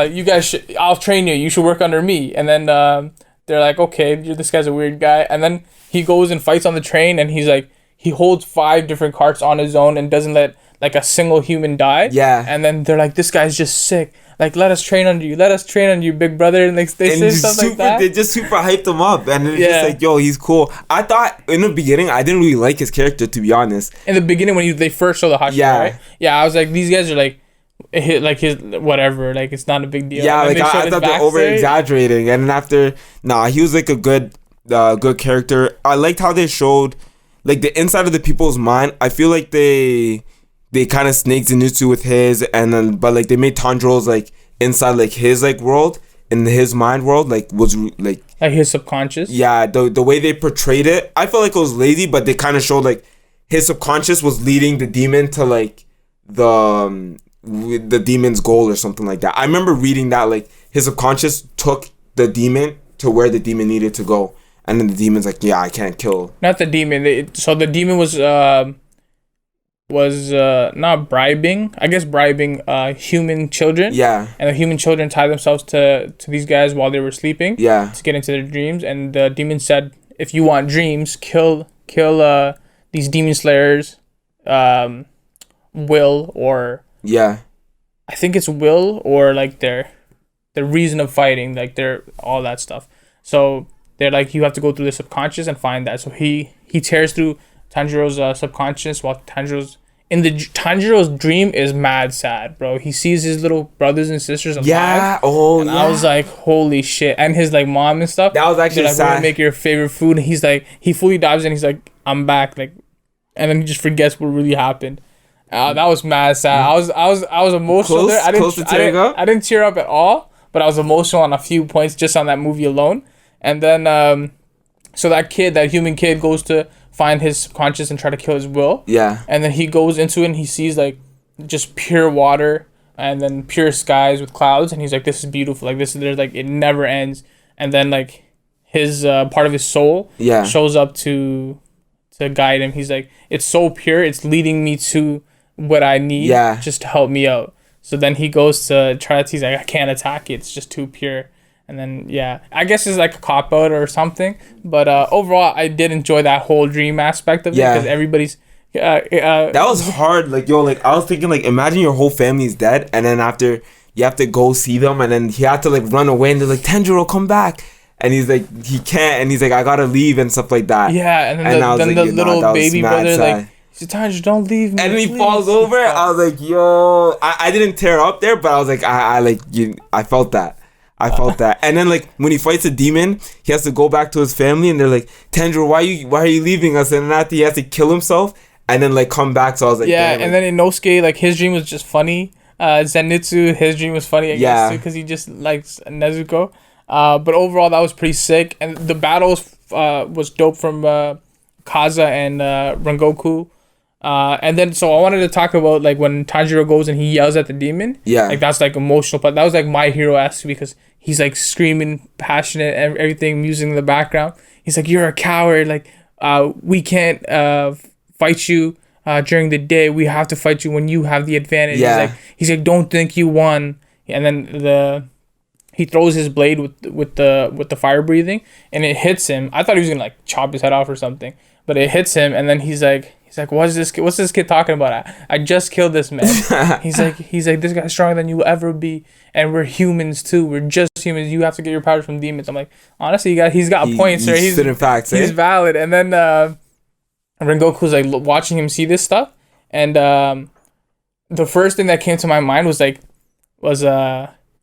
you guys should, I'll train you. You should work under me. And then they're like, okay, this guy's a weird guy. And then he goes and fights on the train, and he's like, he holds 5 different carts on his own and doesn't let like a single human die. Yeah. And then they're like, this guy's just sick. Like, let us train under you. Let us train under you, big brother. And they say stuff like that. They just super hyped him up. And it's just like, yo, he's cool. I thought in the beginning, I didn't really like his character, to be honest. In the beginning, when they first show the Hashira, right? Yeah, I was like, these guys are like, his whatever, like it's not a big deal. Yeah, like I thought they're over exaggerating, and then after, he was like a good character. I liked how they showed like the inside of the people's mind. I feel like they kind of snaked Zenitsu with his, and then but like they made Tanjiro's like inside like his like world in his mind world like was like his subconscious. Yeah, the way they portrayed it, I felt like it was lazy, but they kind of showed like his subconscious was leading the demon to like the demon's goal or something like that. I remember reading that like his subconscious took the demon to where the demon needed to go, and then the demon's like, I can't kill. Not the demon. So the demon was not bribing. I guess bribing human children. Yeah. And the human children tied themselves to these guys while they were sleeping. Yeah. To get into their dreams, and the demon said, if you want dreams, kill these demon slayers, will or. Yeah. I think it's will or like their reason of fighting, like their all that stuff. So they're like, you have to go through the subconscious and find that. So he tears through Tanjiro's subconscious while Tanjiro's dream is mad sad, bro. He sees his little brothers and sisters alive. Yeah. And I was like, holy shit. And his like mom and stuff. That was actually like, sad. We're gonna make your favorite food. And he's like, he fully dives in. He's like, I'm back. Like, and then he just forgets what really happened. That was mad sad. I was emotional there. I didn't tear up at all, but I was emotional on a few points just on that movie alone. And then so that human kid goes to find his subconscious and try to kill his will. Yeah. And then he goes into it and he sees like just pure water and then pure skies with clouds, and he's like, this is beautiful. Like there's like it never ends. And then like his part of his soul shows up to guide him. He's like, it's so pure, it's leading me to what I need just to help me out. So then he goes to try to, he's like, I can't attack it, it's just too pure. And then I guess it's like a cop out or something, but overall I did enjoy that whole dream aspect of it, because everybody's that was hard. Like like I was thinking, like, imagine your whole family's dead, and then after you have to go see them, and then he had to like run away, and they're like, Tanjiro, come back. And he's like, he can't, and he's like, I gotta leave and stuff like that. And then the little baby brother like, Tanjiro, don't leave me. And then he falls over. I was like, yo, I didn't tear up there, but I was like, I felt that. And then like when he fights a demon, he has to go back to his family, and they're like, Tanjiro, why are you leaving us? And then after he has to kill himself and then like come back. So I was like, and then Inosuke, like his dream was just funny. Zenitsu, his dream was funny, I guess, too, because he just likes Nezuko. But overall that was pretty sick, and the battles was dope from Kaza and Rengoku. And then so I wanted to talk about like when Tanjiro goes and he yells at the demon. Like that's like emotional, but that was like My Hero-esque, because he's like screaming, passionate, and everything, music in the background. He's like, you're a coward, like we can't fight you during the day, we have to fight you when you have the advantage. He's like don't think you won. And then he throws his blade with the fire breathing, and it hits him. I thought he was gonna like chop his head off or something, but it hits him, and then he's like, what's this kid talking about? I just killed this man. he's like, this guy's stronger than you will ever be, and we're humans too. We're just humans. You have to get your powers from demons. I'm like, honestly, he's got points, right? He's facts, he's valid. And then Rengoku's like watching him see this stuff, and the first thing that came to my mind was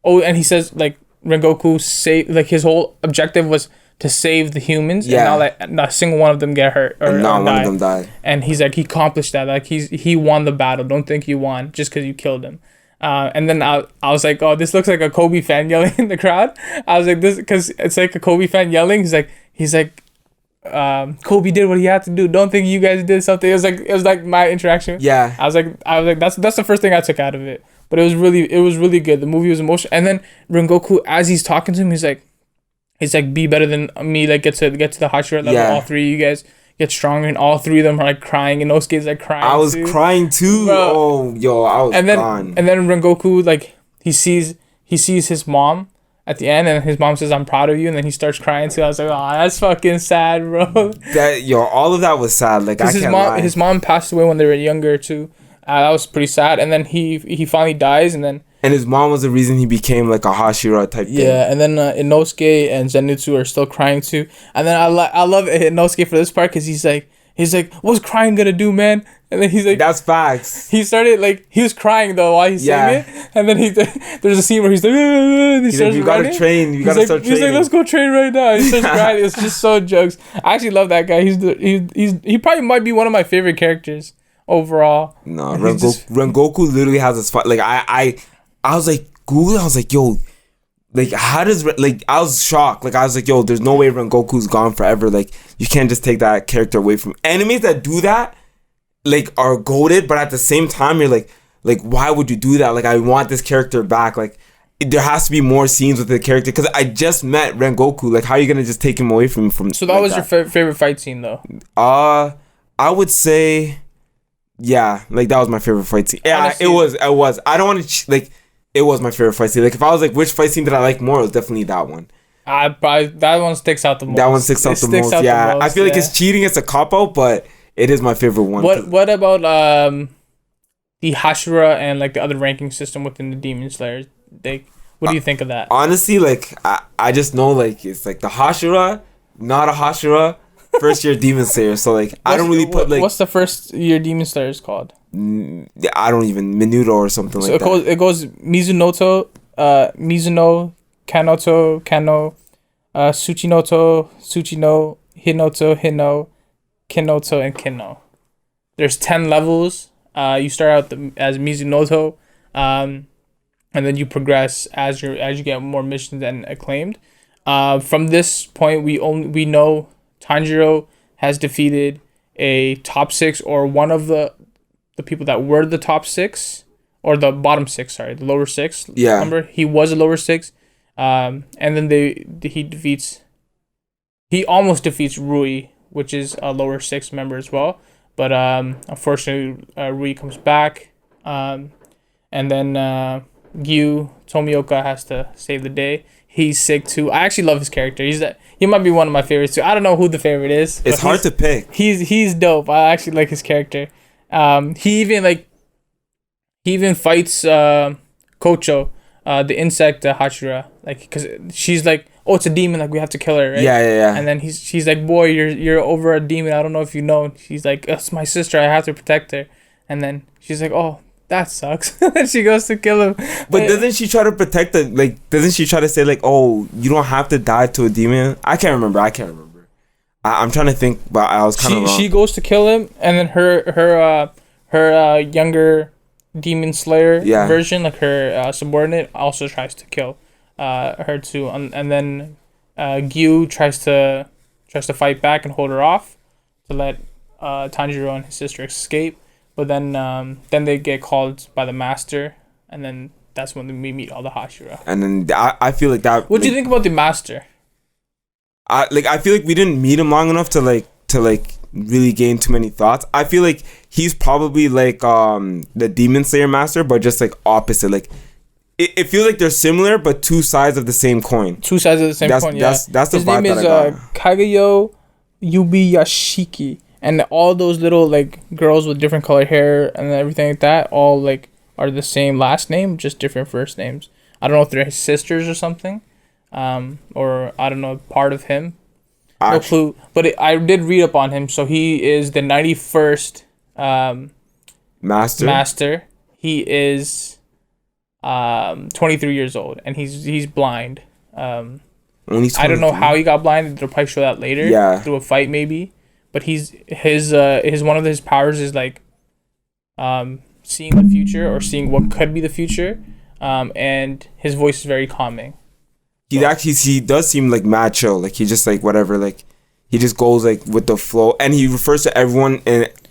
and he says like Rengoku like his whole objective was to save the humans, and not a single one of them get hurt or not one of them died. And he's like, he accomplished that. Like he won the battle. Don't think you won just because you killed him. And then I was like, oh, this looks like a Kobe fan yelling in the crowd. I was like, this, because it's like a Kobe fan yelling. He's like, Kobe did what he had to do. Don't think you guys did something. It was like my interaction. I was like, that's the first thing I took out of it. But it was really good. The movie was emotional. And then Rengoku, as he's talking to him, he's like, be better than me. Like get to the Hashira level. All three of you guys get stronger, and all three of them are like crying. And Inosuke's like crying. I was crying too. Bro. Oh, yo, I was gone. And then Rengoku, like he sees his mom at the end, and his mom says, "I'm proud of you," and then he starts crying too. I was like, "Oh, that's fucking sad, bro." All of that was sad. Like I can't lie. His mom passed away when they were younger too. That was pretty sad. And then he finally dies, and his mom was the reason he became like a Hashira type thing. Yeah, and then Inosuke and Zenitsu are still crying too. And then I love Inosuke for this part, because he's like, he's like, "What's crying gonna do, man?" And then he's like, "That's facts." He started like he was crying though while he's saying it, and then there's a scene where he's like, and he starts like, "You gotta train. You gotta start training." He's like, "Let's go train right now." He starts crying. It's just so jokes. I actually love that guy. He probably might be one of my favorite characters overall. No, Rengoku literally has a spot. Like I was like Googling. I was like, yo. Like, how does, like, I was shocked. Like, I was like, yo, there's no way Rengoku's gone forever. Like, you can't just take that character away from animes that do that, like, are goated, but at the same time, you're like, why would you do that? Like, I want this character back. Like, there has to be more scenes with the character, because I just met Rengoku. Like, how are you going to just take him away from me? So that was your favorite fight scene, though? I would say, yeah, like, that was my favorite fight scene. Yeah, honestly, it was. I don't want to, like, it was my favorite fight scene. Like, if I was like, which fight scene did I like more? It was definitely that one. That one sticks out the most. That one sticks out the most. Yeah, I feel like it's cheating. It's a cop out, but it is my favorite one. What about the Hashira and like the other ranking system within the Demon Slayers? What do you think of that? Honestly, like I just know like it's like the Hashira, not a Hashira, first year Demon Slayer. So like I don't really put like what's the first year Demon Slayers called? I don't even Minuto or something like that. It goes Mizunoto, Mizuno, Kanoto, Kano, Tsuchinoto, Tsuchino, Hinoto, Hino, Kinoto, and Kino. There's 10 levels. You start out as Mizunoto, and then you progress as you get more missions and acclaimed. From this point, we know Tanjiro has defeated a top 6 or one of the people that were the top 6 or the bottom 6, sorry, the lower 6. Yeah. Remember, he was a lower 6. And then he almost defeats Rui, which is a lower 6 member as well. But unfortunately, Rui comes back. And then Gyu Tomioka has to save the day. He's sick too. I actually love his character. He might be one of my favorites too. I don't know who the favorite is. It's hard to pick. He's dope. I actually like his character. He even fights Kocho, the insect Hashira, like, because she's like, oh, it's a demon, like, we have to kill her, right? Yeah. And then she's like, boy, you're over a demon. I don't know if you know. She's like, it's my sister. I have to protect her. And then she's like, oh, that sucks. And she goes to kill him. But doesn't she try to protect the, like, doesn't she try to say, like, oh, you don't have to die to a demon? I can't remember. I'm trying to think, but I was kind of wrong. She goes to kill him, and then her younger demon slayer version, like her subordinate, also tries to kill her too. And then Gyu tries to fight back and hold her off to let Tanjiro and his sister escape. But then they get called by the master, and then that's when we meet all the Hashira. And then I feel like that. What do you think about the master? I feel like we didn't meet him long enough to really gain too many thoughts. I feel like he's probably like the Demon Slayer master, but just like opposite. Like it feels like they're similar, but two sides of the same coin. Two sides of the same coin. Yeah. That's the his vibe name is Kagayo Yubiyashiki. And all those little like girls with different colored hair and everything like that, all like are the same last name, just different first names. I don't know if they're his sisters or something, or I don't know, part of him. No clue. But I did read up on him, so he is the 91st master. He is 23 years old, and he's blind. I don't know how he got blind. They'll probably show that later. Yeah. Through a fight maybe. But his one of his powers is like seeing the future or seeing what could be the future, and his voice is very calming. He does seem like mad chill. Like he just like whatever, like he just goes like with the flow, and he refers to everyone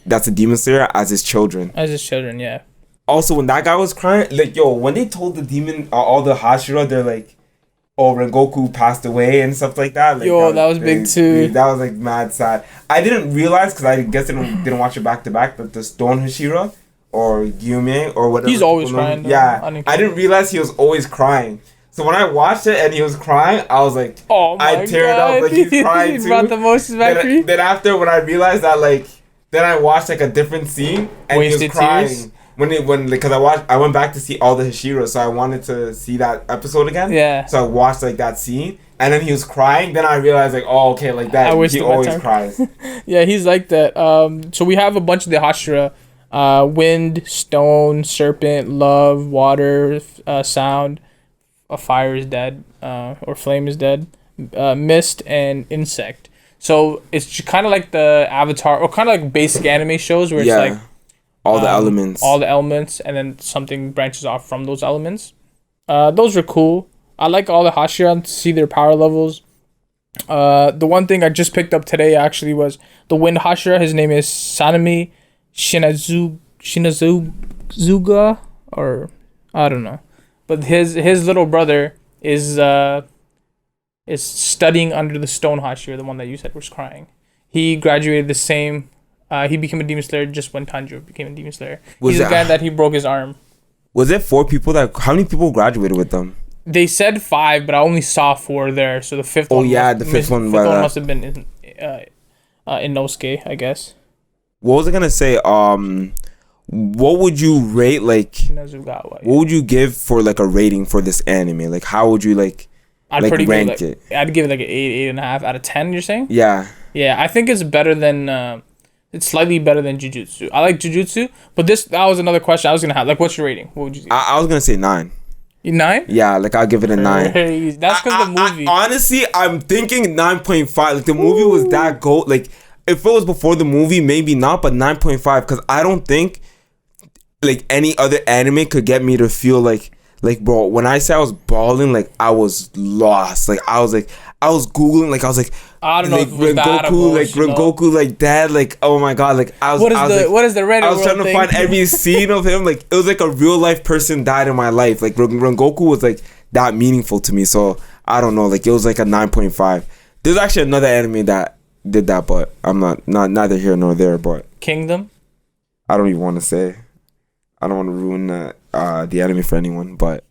that's a Demon Slayer as his children. As his children, yeah. Also, when that guy was crying, like when they told the demon all the Hashira, they're like, oh, Rengoku passed away and stuff like that. Like, that was big too. That was like mad sad. I didn't realize, because I guess I didn't watch it back to back, but the Stone Hashira or Gyume or whatever. He's always crying. Yeah, I didn't realize he was always crying. So when I watched it and he was crying, I was like, oh my God. I teared up, like he's crying too. He brought the emotions back for you. Then after, when I realized that, like, then I watched like a different scene and he was crying. Tears? Because I went back to see all the Hashiras, so I wanted to see that episode again. Yeah. So I watched like that scene, and then he was crying. Then I realized like, oh, okay, like that. He always cries. Yeah, he's like that. So we have a bunch of the Hashira: wind, stone, serpent, love, water, sound. A fire is dead, or flame is dead. Mist and insect. So it's kind of like the Avatar, or kind of like basic anime shows where it's like all the elements, and then something branches off from those elements. Those are cool. I like all the Hashira to see their power levels. The one thing I just picked up today actually was the Wind Hashira. His name is Sanemi Shinazuga, or I don't know, but his little brother is studying under the Stone Hashira, the one that you said was crying. He graduated the same. He became a demon slayer just when Tanjiro became a demon slayer. He's the guy that he broke his arm. Was it 4 people how many people graduated with them? They said 5, but I only saw 4 there. So the fifth one. Oh yeah, the fifth one must have been in Inosuke, I guess. What was I gonna say? What would you rate what would you give for like a rating for this anime? Like how would you I'd rank it? I'd give it like an 8.5 out of 10. You're saying? Yeah. Yeah, I think it's better than. It's slightly better than Jujutsu. I like Jujutsu, but that was another question I was gonna have. Like, what's your rating? What would you? I was gonna say 9. 9? Yeah, like I'll give it a 9. That's because the movie. Honestly, I'm thinking 9.5. Like the movie was that goat. Like if it was before the movie, maybe not, but 9.5 because I don't think like any other anime could get me to feel like bro, when I say I was balling, like I was lost. Like I was googling, like I was like, I don't know, like Rengoku, like dad, like oh my god, like I was. What is the Reddit? I was trying to find every scene of him. Like it was like a real life person died in my life. Like Rengoku was like that meaningful to me. So I don't know, like it was like a 9.5. There's actually another anime that did that, but I'm not neither here nor there. But Kingdom. I don't even want to say. I don't want to ruin the anime for anyone, but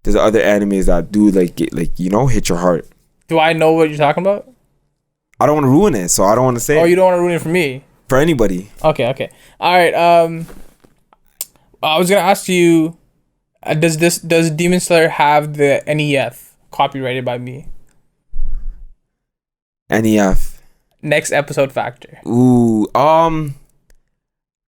there's other animes that do hit your heart. Do I know what you're talking about? I don't want to ruin it, so I don't want to say. Oh, you don't want to ruin it for me? For anybody. Okay. All right. I was gonna ask you, does Demon Slayer have the NEF copyrighted by me? NEF. Next episode factor. Ooh.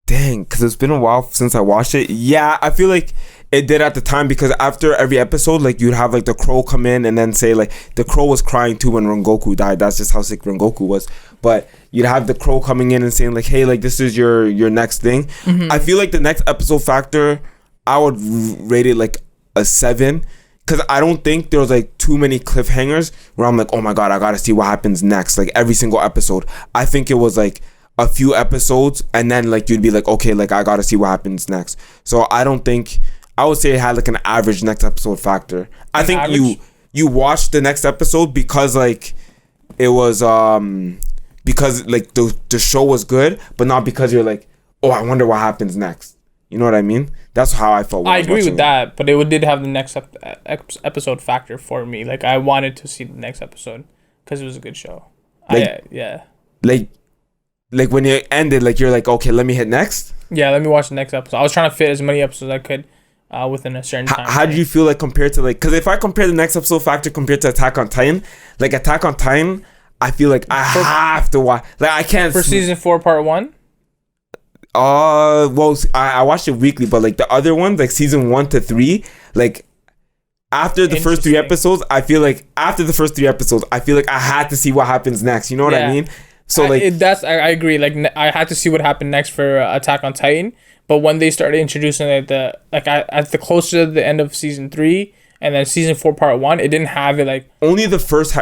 Dang, because it's been a while since I watched it. Yeah, I feel like it did at the time because after every episode, like you'd have like the crow come in and then say like the crow was crying too when Rengoku died. That's just how sick Rengoku was. But you'd have the crow coming in and saying like, hey, like this is your next thing. Mm-hmm. I feel like the next episode factor, I would rate it like a 7 because I don't think there was like too many cliffhangers where I'm like, oh my god, I gotta see what happens next. Like every single episode, I think it was like a few episodes and then like you'd be like, okay, like I gotta see what happens next. So I don't think, I would say it had like an average next episode factor. I think average? you watched the next episode because like it was because like the show was good, but not because you're like, oh, I wonder what happens next. You know what I mean? That's how I felt. I agree with that, but it did have the next episode factor for me. Like I wanted to see the next episode because it was a good show. Like when it ended, like you're like, okay, let me hit next. Yeah, let me watch the next episode. I was trying to fit as many episodes as I could within a certain time. How do you feel like compared to like? Because if I compare the next episode factor compared to Attack on Titan, like Attack on Titan, I feel like I have to watch. Like I can't. For season 4, part 1. Well, I watched it weekly, but like the other ones, like season 1 to 3, like after the first 3 episodes, I feel like I had to see what happens next. You know what I mean? So like I agree. Like I had to see what happened next for Attack on Titan, but when they started introducing at the closer to the end of season 3 and then season 4 part 1, it didn't have it like only the first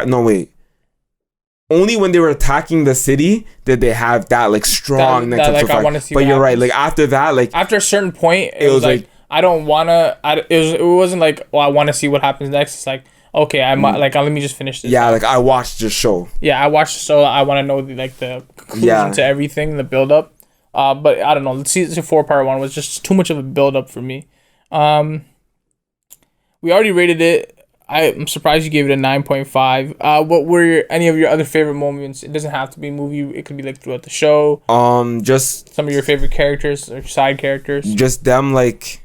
only when they were attacking the city did they have that like strong next episode. Like, I want to see. But you're right. Like after that, like after a certain point, it was like I don't wanna. It wasn't like I want to see what happens next. It's like okay, I might let me just finish this. Yeah, like I watched the show. Yeah, I watched the show. I want to know the conclusion to everything, the build up. But I don't know. Season 4 part 1 was just too much of a build up for me. We already rated it. I'm surprised you gave it a 9.5. What were any of your other favorite moments? It doesn't have to be a movie. It could be like throughout the show. Just some of your favorite characters or side characters. Just them like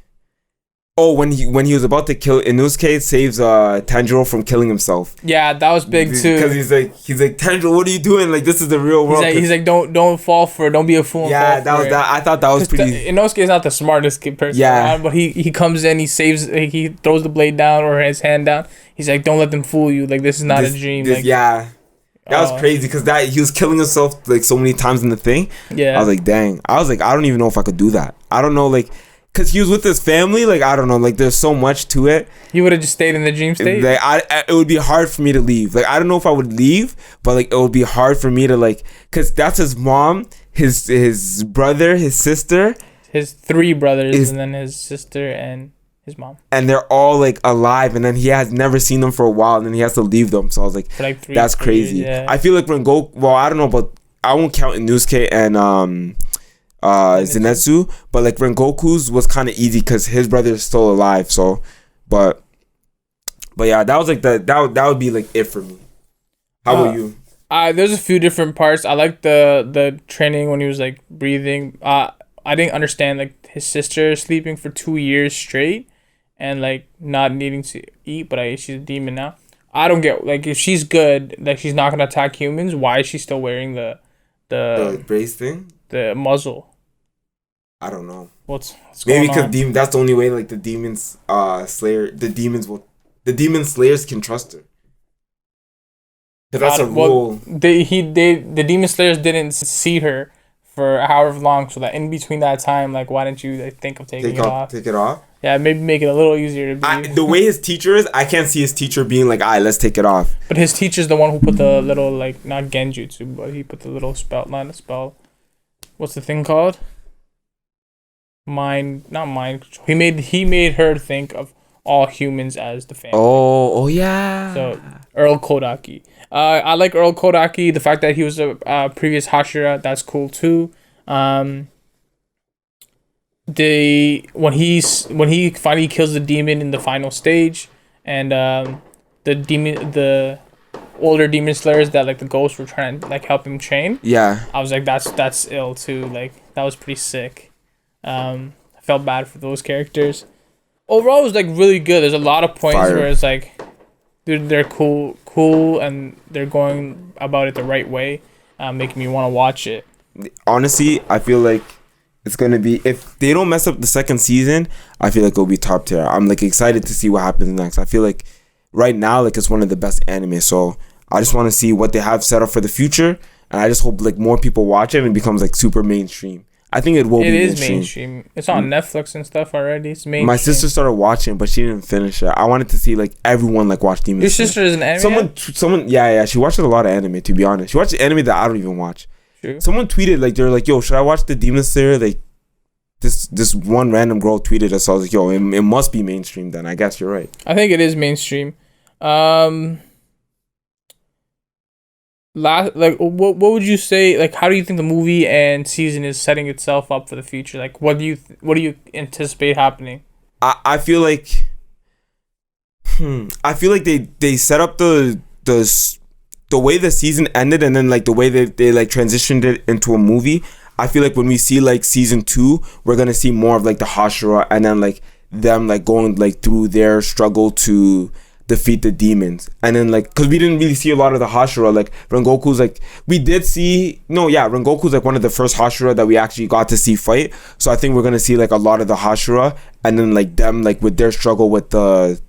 Oh, when he was about to kill Inosuke, saves Tanjiro from killing himself. Yeah, that was big too. Because he's like Tanjiro, what are you doing? Like, this is the real world. He's like don't fall for it. Don't be a fool. Yeah, that was that. I thought that was pretty. Inosuke is not the smartest person. Yeah, around, but he comes in, he throws the blade down or his hand down. He's like, don't let them fool you. Like, this is not a dream. Like, yeah. That was crazy because he was killing himself like so many times in the thing. Yeah. I was like, dang. I was like, I don't even know if I could do that. I don't know, like, because he was with his family. Like, I don't know. Like, there's so much to it. You would have just stayed in the dream state? Like, it would be hard for me to leave. Like, I don't know if I would leave, but like, it would be hard for me to like, because that's his mom, his brother, his sister. His 3 brothers and then his sister and his mom. And they're all like alive, and then he has never seen them for a while, and then he has to leave them. So I was like, that's crazy. Yeah. I feel like Rengoku, well, I don't know, but I won't count Inosuke and Zenitsu, but like Rengoku's was kind of easy because his brother is still alive. So, but yeah, that was like that would be like it for me. How about you? There's a few different parts. I like the training when he was like breathing. I didn't understand like his sister sleeping for 2 years straight and like not needing to eat, but she's a demon now. I don't get, like, if she's good, like she's not gonna attack humans, why is she still wearing the brace thing, the muzzle? I don't know. What's maybe because that's the only way like the demon slayers can trust her. Cause that's a rule. The demon slayers didn't see her for however long, so that in between that time, like, why didn't you think of taking it off? Take it off? Yeah, maybe make it a little easier to be. The way his teacher is, I can't see his teacher being like, alright, let's take it off. But his teacher's the one who put the little, like, not genjutsu, but he put the little spell, not a spell. What's the thing called? Not mind control. He made her think of all humans as the family. Oh yeah. So Earl Kodaki. I like Earl Kodaki. The fact that he was a previous Hashira, that's cool too. When he finally kills the demon in the final stage, and the older demon slayers that like the ghosts were trying to like help him train. Yeah. I was like, that's ill too. Like, that was pretty sick. I felt bad for those characters. Overall, it was like really good. There's a lot of points where it's like they're cool, and they're going about it the right way, making me want to watch it. Honestly, I feel like it's gonna be, if they don't mess up the second season, I feel like it'll be top tier. I'm like excited to see what happens next. I feel like right now, like, it's one of the best anime. So I just want to see what they have set up for the future, and I just hope like more people watch it and it becomes like super mainstream. I think it will be mainstream. It is mainstream. It's on Netflix and stuff already. It's mainstream. My sister started watching, but she didn't finish it. I wanted to see like everyone like watch Demon Slayer. Your sister is an anime? Someone, yeah. She watches a lot of anime. To be honest, she watches anime that I don't even watch. True. Someone tweeted like they're like, "Yo, should I watch the Demon Slayer?" Like this one random girl tweeted us. So I was like, "Yo, it must be mainstream." Then I guess you're right. I think it is mainstream. What would you say, like, how do you think the movie and season is setting itself up for the future? Like, what do you anticipate happening? I feel like they set up the way the season ended, and then like the way they like transitioned it into a movie. I feel like when we see like season 2, we're gonna see more of like the Hashira, and then like them like going like through their struggle to defeat the demons. And then like, because we didn't really see a lot of the Hashira, like Rengoku's like, Rengoku's like one of the first Hashira that we actually got to see fight. So I think we're gonna see like a lot of the Hashira, and then like them like with their struggle with the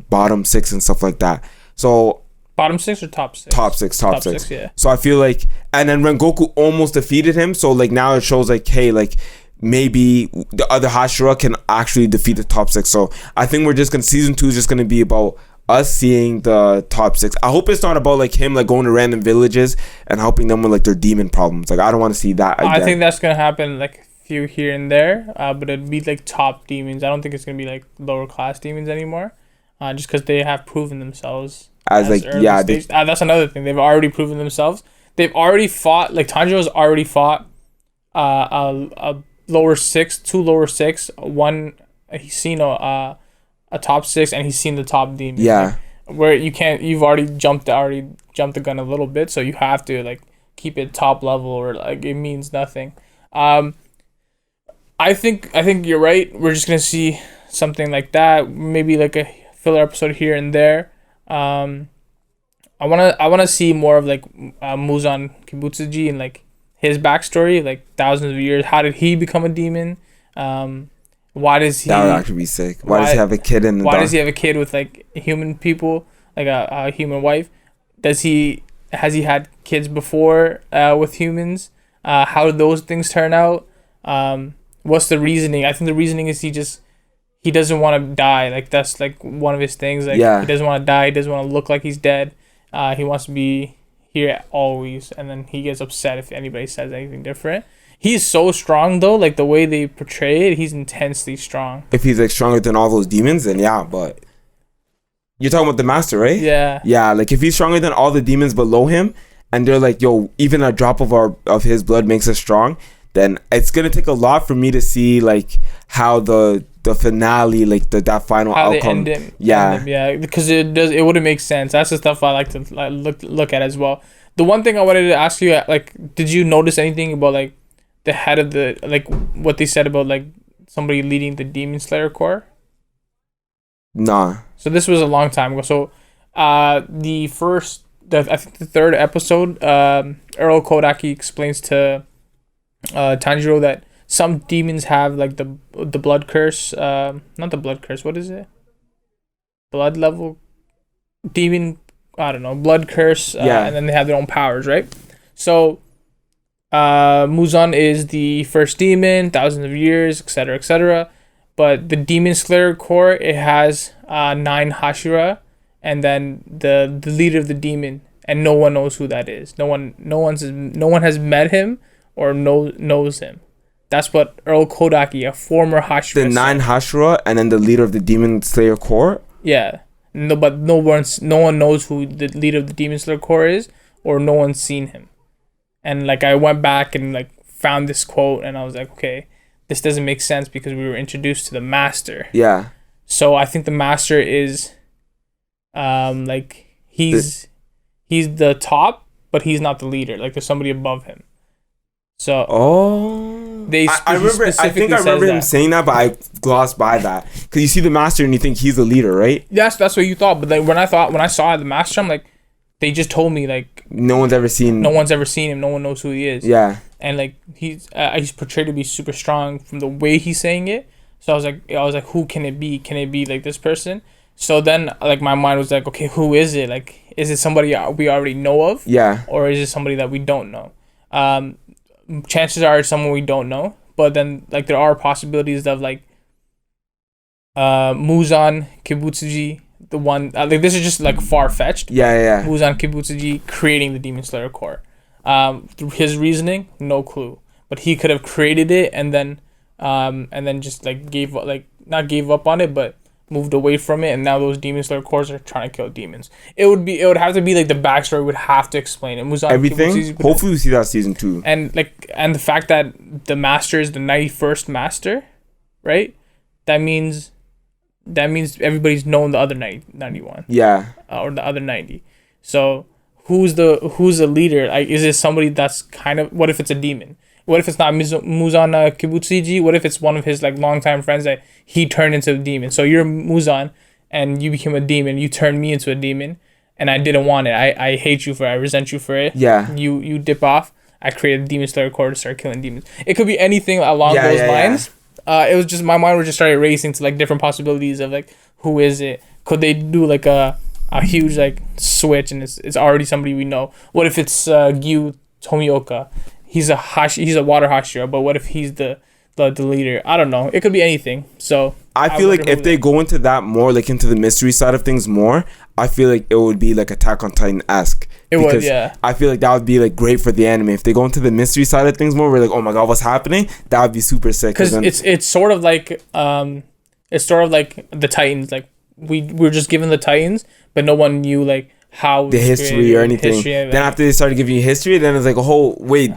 bottom 6 and stuff like that. So bottom 6 or top 6? Top six, yeah. So I feel like, and then Rengoku almost defeated him, so like now it shows like, hey, like maybe the other Hashira can actually defeat the top 6. So I think season 2 is just gonna be about us seeing the top 6. I hope it's not about like him like going to random villages and helping them with like their demon problems. Like, I don't want to see that again. I think that's gonna happen like a few here and there, but it'd be like top demons. I don't think it's gonna be like lower class demons anymore, just because they have proven themselves as like, yeah, that's another thing. They've already proven themselves. They've already fought, like Tanjiro's already fought a lower 6, 2 lower 6, one he's seen a top 6, and he's seen the top demon. Yeah. Like, where you've already jumped the gun a little bit, so you have to like keep it top level, or like it means nothing. I think you're right. We're just gonna see something like that. Maybe like a filler episode here and there. I wanna see more of like Muzan Kibutsuji and like his backstory, like thousands of years. How did he become a demon? Why does he? That would actually be sick. Why does he have a kid in the Why does he have a kid with like human people, like a human wife? Has he had kids before with humans? How did those things turn out? What's the reasoning? I think the reasoning is he doesn't want to die. Like that's like one of his things. Like he doesn't want to die. He doesn't want to look like he's dead. He wants to be here always, and then he gets upset if anybody says anything different. He's so strong though, like the way they portray it, he's intensely strong. If he's like stronger than all those demons, then yeah, but you're talking about the master, right? Yeah. Yeah, like if he's stronger than all the demons below him, and they're like, yo, even a drop of his blood makes us strong, then it's gonna take a lot for me to see like how the finale, like that final how outcome. They end him. Yeah, because it wouldn't make sense. That's the stuff I like to look at as well. The one thing I wanted to ask you, like, did you notice anything about like the head of the, like what they said about like somebody leading the Demon Slayer Corps? Nah. So this was a long time ago. So I think the third episode, Earl Kodaki explains to Tanjiro that some demons have like the blood curse, not the blood curse, what is it? Blood level demon, I don't know, blood curse, and then they have their own powers, right? So Muzan is the first demon, thousands of years, etc., etc. But the Demon Slayer Corps, it has 9 Hashira, and then the leader of the demon, and no one knows who that is. No one has met him or knows him. That's what Earl Kodaki, a former Hashira, the 9 Hashira, and then the leader of the Demon Slayer Corps. Yeah, but no one knows who the leader of the Demon Slayer Corps is, or no one's seen him. And like I went back and like found this quote, and I was like, okay, this doesn't make sense because we were introduced to the master. Yeah. So I think the master is, like he's the top, but he's not the leader. Like there's somebody above him. So I remember him saying that, but I glossed by that because you see the master and you think he's the leader, right? Yes, that's what you thought. But then when I saw the master, I'm like, they just told me like no one's ever seen him. No one knows who he is. Yeah, and like he's portrayed to be super strong from the way he's saying it. So I was like, who can it be? Can it be like this person? So then like my mind was like, okay, who is it? Like, is it somebody we already know of? Yeah, or is it somebody that we don't know? Chances are it's someone we don't know, but then like there are possibilities of like Muzan Kibutsuji, the one like this is just like far-fetched. Yeah. Muzan Kibutsuji creating the Demon Slayer Corps. Through his reasoning, no clue, but he could have created it and then just like not gave up on it, but moved away from it, and now those Demon Slayer Corps are trying to kill demons. It would have to be like the backstory would have to explain it. Muzan everything. Hopefully we see that season 2. And the fact that the master is the 91st master, right? That means everybody's known the other 91. Yeah. Or the other 90. So who's the leader? Like, is it somebody that's kind of, what if it's a demon? What if it's not Muzan Kibutsuji? What if it's one of his like longtime friends that he turned into a demon? So you're Muzan and you became a demon. You turned me into a demon, and I didn't want it. I hate you for it. I resent you for it. Yeah. You dip off. I created Demon Slayer Corps to start killing demons. It could be anything along those lines. Yeah. It was just my mind was just started racing to like different possibilities of like who is it? Could they do like a huge like switch and it's already somebody we know? What if it's Gyu Tomioka? He's a water Hashira, but what if he's the leader? I don't know. It could be anything. So I feel like if they go into that more, like into the mystery side of things more, I feel like it would be like Attack on Titan-esque. It would, yeah. I feel like that would be like great for the anime. If they go into the mystery side of things more, we're like, oh my god, what's happening? That would be super sick. Because it's sort of like the Titans. Like we're just given the Titans, but no one knew like how the history or anything. Then after they started giving you history, then it's like, oh wait.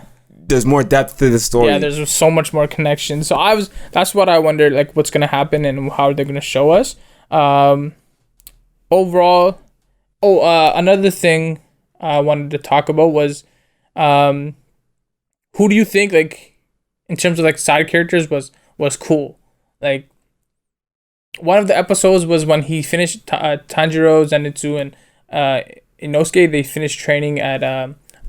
There's more depth to the story. Yeah, there's so much more connection. So that's what I wondered, like what's gonna happen and how they're gonna show us. Overall, another thing I wanted to talk about was, who do you think like in terms of like side characters was cool? Like one of the episodes was when he finished Tanjiro, Zenitsu, and Inosuke. They finished training at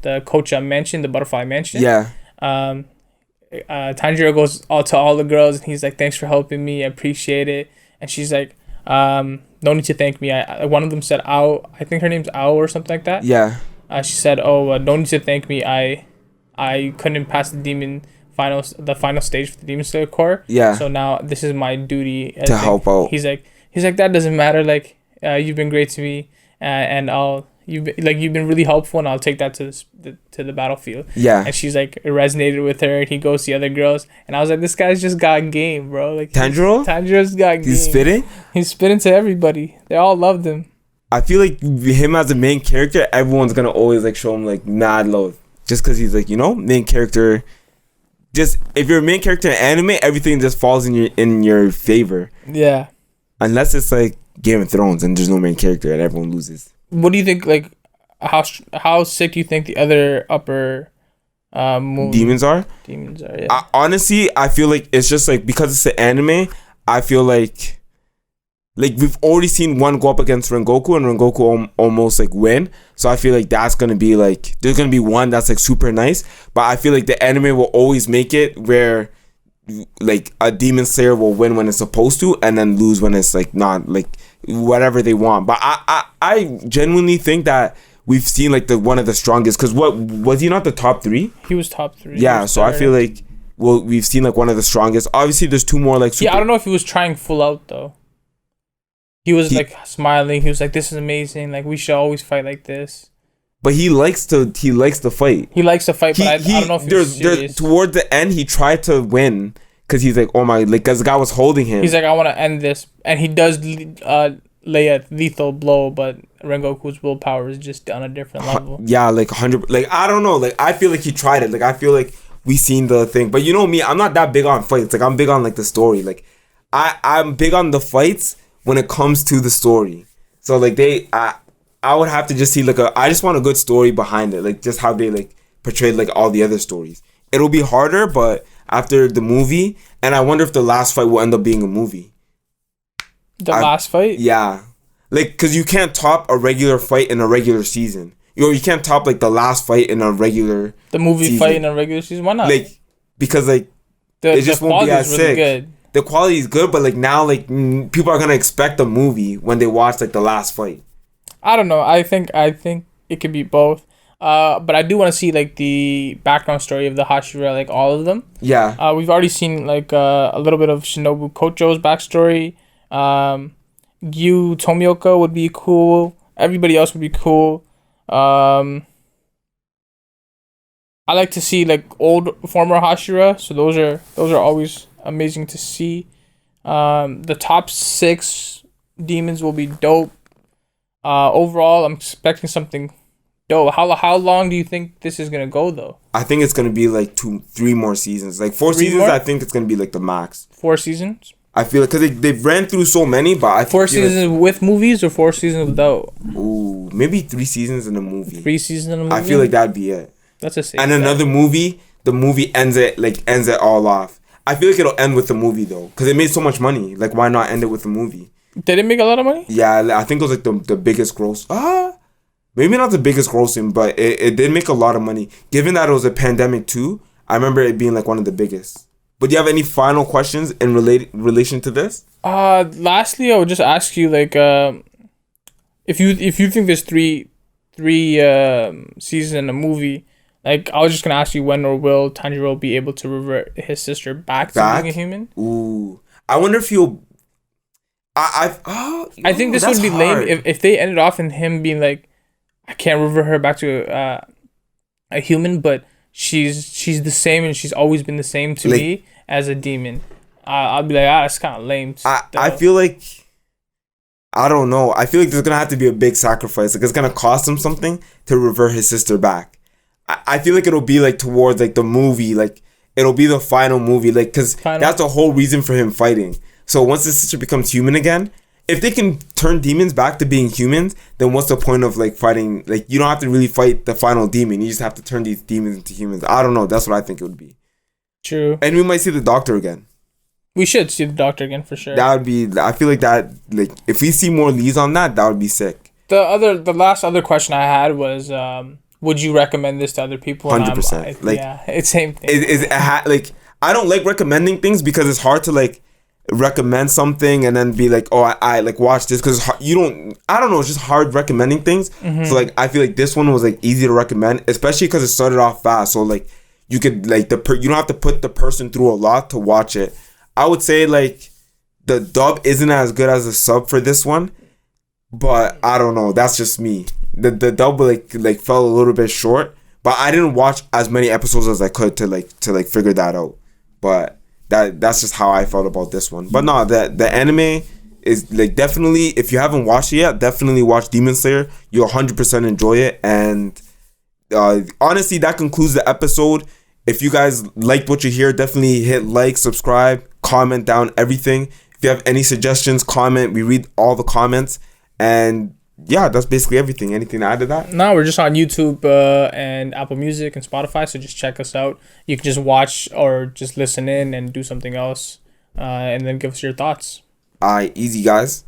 the Kocha Mansion, the Butterfly Mansion. Yeah. Tanjiro goes to all the girls and he's like, "Thanks for helping me. I appreciate it." And she's like, "No need to thank me." One of them said, "Ao." I think her name's Ao or something like that. Yeah. She said, "Oh, no need to thank me. I couldn't pass the final stage for the Demon Slayer Corps. Yeah. So now this is my duty to help out." He's like, that doesn't matter. Like, you've been great to me, and you've been really helpful, and I'll take that to the battlefield. Yeah. And she's like, it resonated with her, and he goes to the other girls, and I was like, this guy's just got game, bro. Like, Tanjiro's got game. He's spitting to everybody. They all loved him. I feel like him as a main character, everyone's gonna always like show him like mad love, just because he's like, main character. Just if you're a main character in anime, everything just falls in your favor. Yeah. Unless it's like Game of Thrones and there's no main character and everyone loses. What do you think? Like, how sick do you think the other upper demons are? Demons are. Yeah. Honestly, I feel like it's just like because it's an anime. I feel like we've already seen one go up against Rengoku and Rengoku almost like win. So I feel like that's gonna be like there's gonna be one that's like super nice. But I feel like the anime will always make it where like a demon slayer will win when it's supposed to and then lose when it's like not, like whatever they want. But I genuinely think that we've seen like the one of the strongest, because what was he not the top 3? He was top 3. Yeah, so I feel like we've seen like one of the strongest. Obviously there's 2 more like super. Yeah, I don't know if he was trying full out though. He was like smiling. He was like, "This is amazing. Like, we should always fight like this." But he likes to fight. He likes to fight, but I don't know if he was serious. Toward the end, he tried to win because he's like, "Oh my!" Like, because the guy was holding him. He's like, "I want to end this," and he does lay a lethal blow, but Rengoku's willpower is just on a different level. Yeah, like 100. Like, I don't know. Like, I feel like he tried it. Like, I feel like we seen the thing. But you know me, I'm not that big on fights. Like, I'm big on like the story. Like, I'm big on the fights when it comes to the story. So like I would have to just see like I just want a good story behind it, like just how they like portrayed like all the other stories. It'll be harder, but after the movie, and I wonder if the last fight will end up being a movie. Last fight? Yeah. Like, because you can't top a regular fight in a regular season. You can't top like the last fight in a regular The movie season. Fight in a regular season? Why not? Like, because like it just won't be as really sick. Good. The quality is good, but like now, like people are gonna expect a movie when they watch like the last fight. I don't know. I think it could be both. But I do want to see like the background story of the Hashira, like all of them. Yeah. We've already seen like a little bit of Shinobu Kocho's backstory. Yu Tomioka would be cool. Everybody else would be cool. I like to see like old former Hashira, so those are always amazing to see. The top 6 demons will be dope. Overall, I'm expecting something dope. How long do you think this is gonna go though? I think it's gonna be like 2-3 more seasons, like 4 seasons. More? I think it's gonna be like the max. 4 seasons. I feel like because they ran through so many, but I 4 seasons like, with movies or 4 seasons without. Ooh, maybe 3 seasons in a movie. 3 seasons in a movie. I feel like that'd be it. That's a safe. And another movie, the movie ends it all off. I feel like it'll end with the movie though, because it made so much money. Like, why not end it with the movie? Did it make a lot of money? Yeah, I think it was like the biggest gross. Maybe not the biggest grossing, but it did make a lot of money. Given that it was a pandemic too, I remember it being like one of the biggest. But do you have any final questions in relation to this? Lastly, I would just ask you like, if you think there's three seasons in a movie. Like, I was just gonna ask you, when or will Tanjiro be able to revert his sister back to being a human? Ooh, I wonder if he'll. I think this would be hard. Lame if they ended off in him being like, I can't revert her back to a human, but she's the same and she's always been the same to me as a demon. I'll be like, that's kind of lame. I feel like, I don't know. I feel like there's gonna have to be a big sacrifice. Like, it's gonna cost him something to revert his sister back. I feel like it'll be like towards like the movie, like it'll be the final movie, like because that's the whole reason for him fighting. So once his sister becomes human again, if they can turn demons back to being humans, then what's the point of like fighting? Like, you don't have to really fight the final demon. You just have to turn these demons into humans. I don't know. That's what I think it would be. True. And we might see the Doctor again. We should see the Doctor again for sure. That would be. I feel like that. Like if we see more leads on that, that would be sick. The last other question I had was, would you recommend this to other people? 100%. Like yeah, it's same thing. Like I don't like recommending things because it's hard to like recommend something and then be like, oh, I like watch this because you don't. I don't know. It's just hard recommending things. Mm-hmm. So like I feel like this one was like easy to recommend, especially because it started off fast. So like you could like you don't have to put the person through a lot to watch it. I would say like the dub isn't as good as the sub for this one, but I don't know. That's just me. The dub like fell a little bit short, but I didn't watch as many episodes as I could to figure that out. But that's just how I felt about this one. But no, the anime is like definitely, if you haven't watched it yet, definitely watch Demon Slayer. You'll 100% enjoy it. And honestly, that concludes the episode. If you guys liked what you hear, definitely hit like, subscribe, comment down everything. If you have any suggestions, comment. We read all the comments. And yeah, that's basically everything. Anything to add to that? No, we're just on YouTube and Apple Music and Spotify. So just check us out. You can just watch or just listen in and do something else. And then give us your thoughts. All right, easy, guys.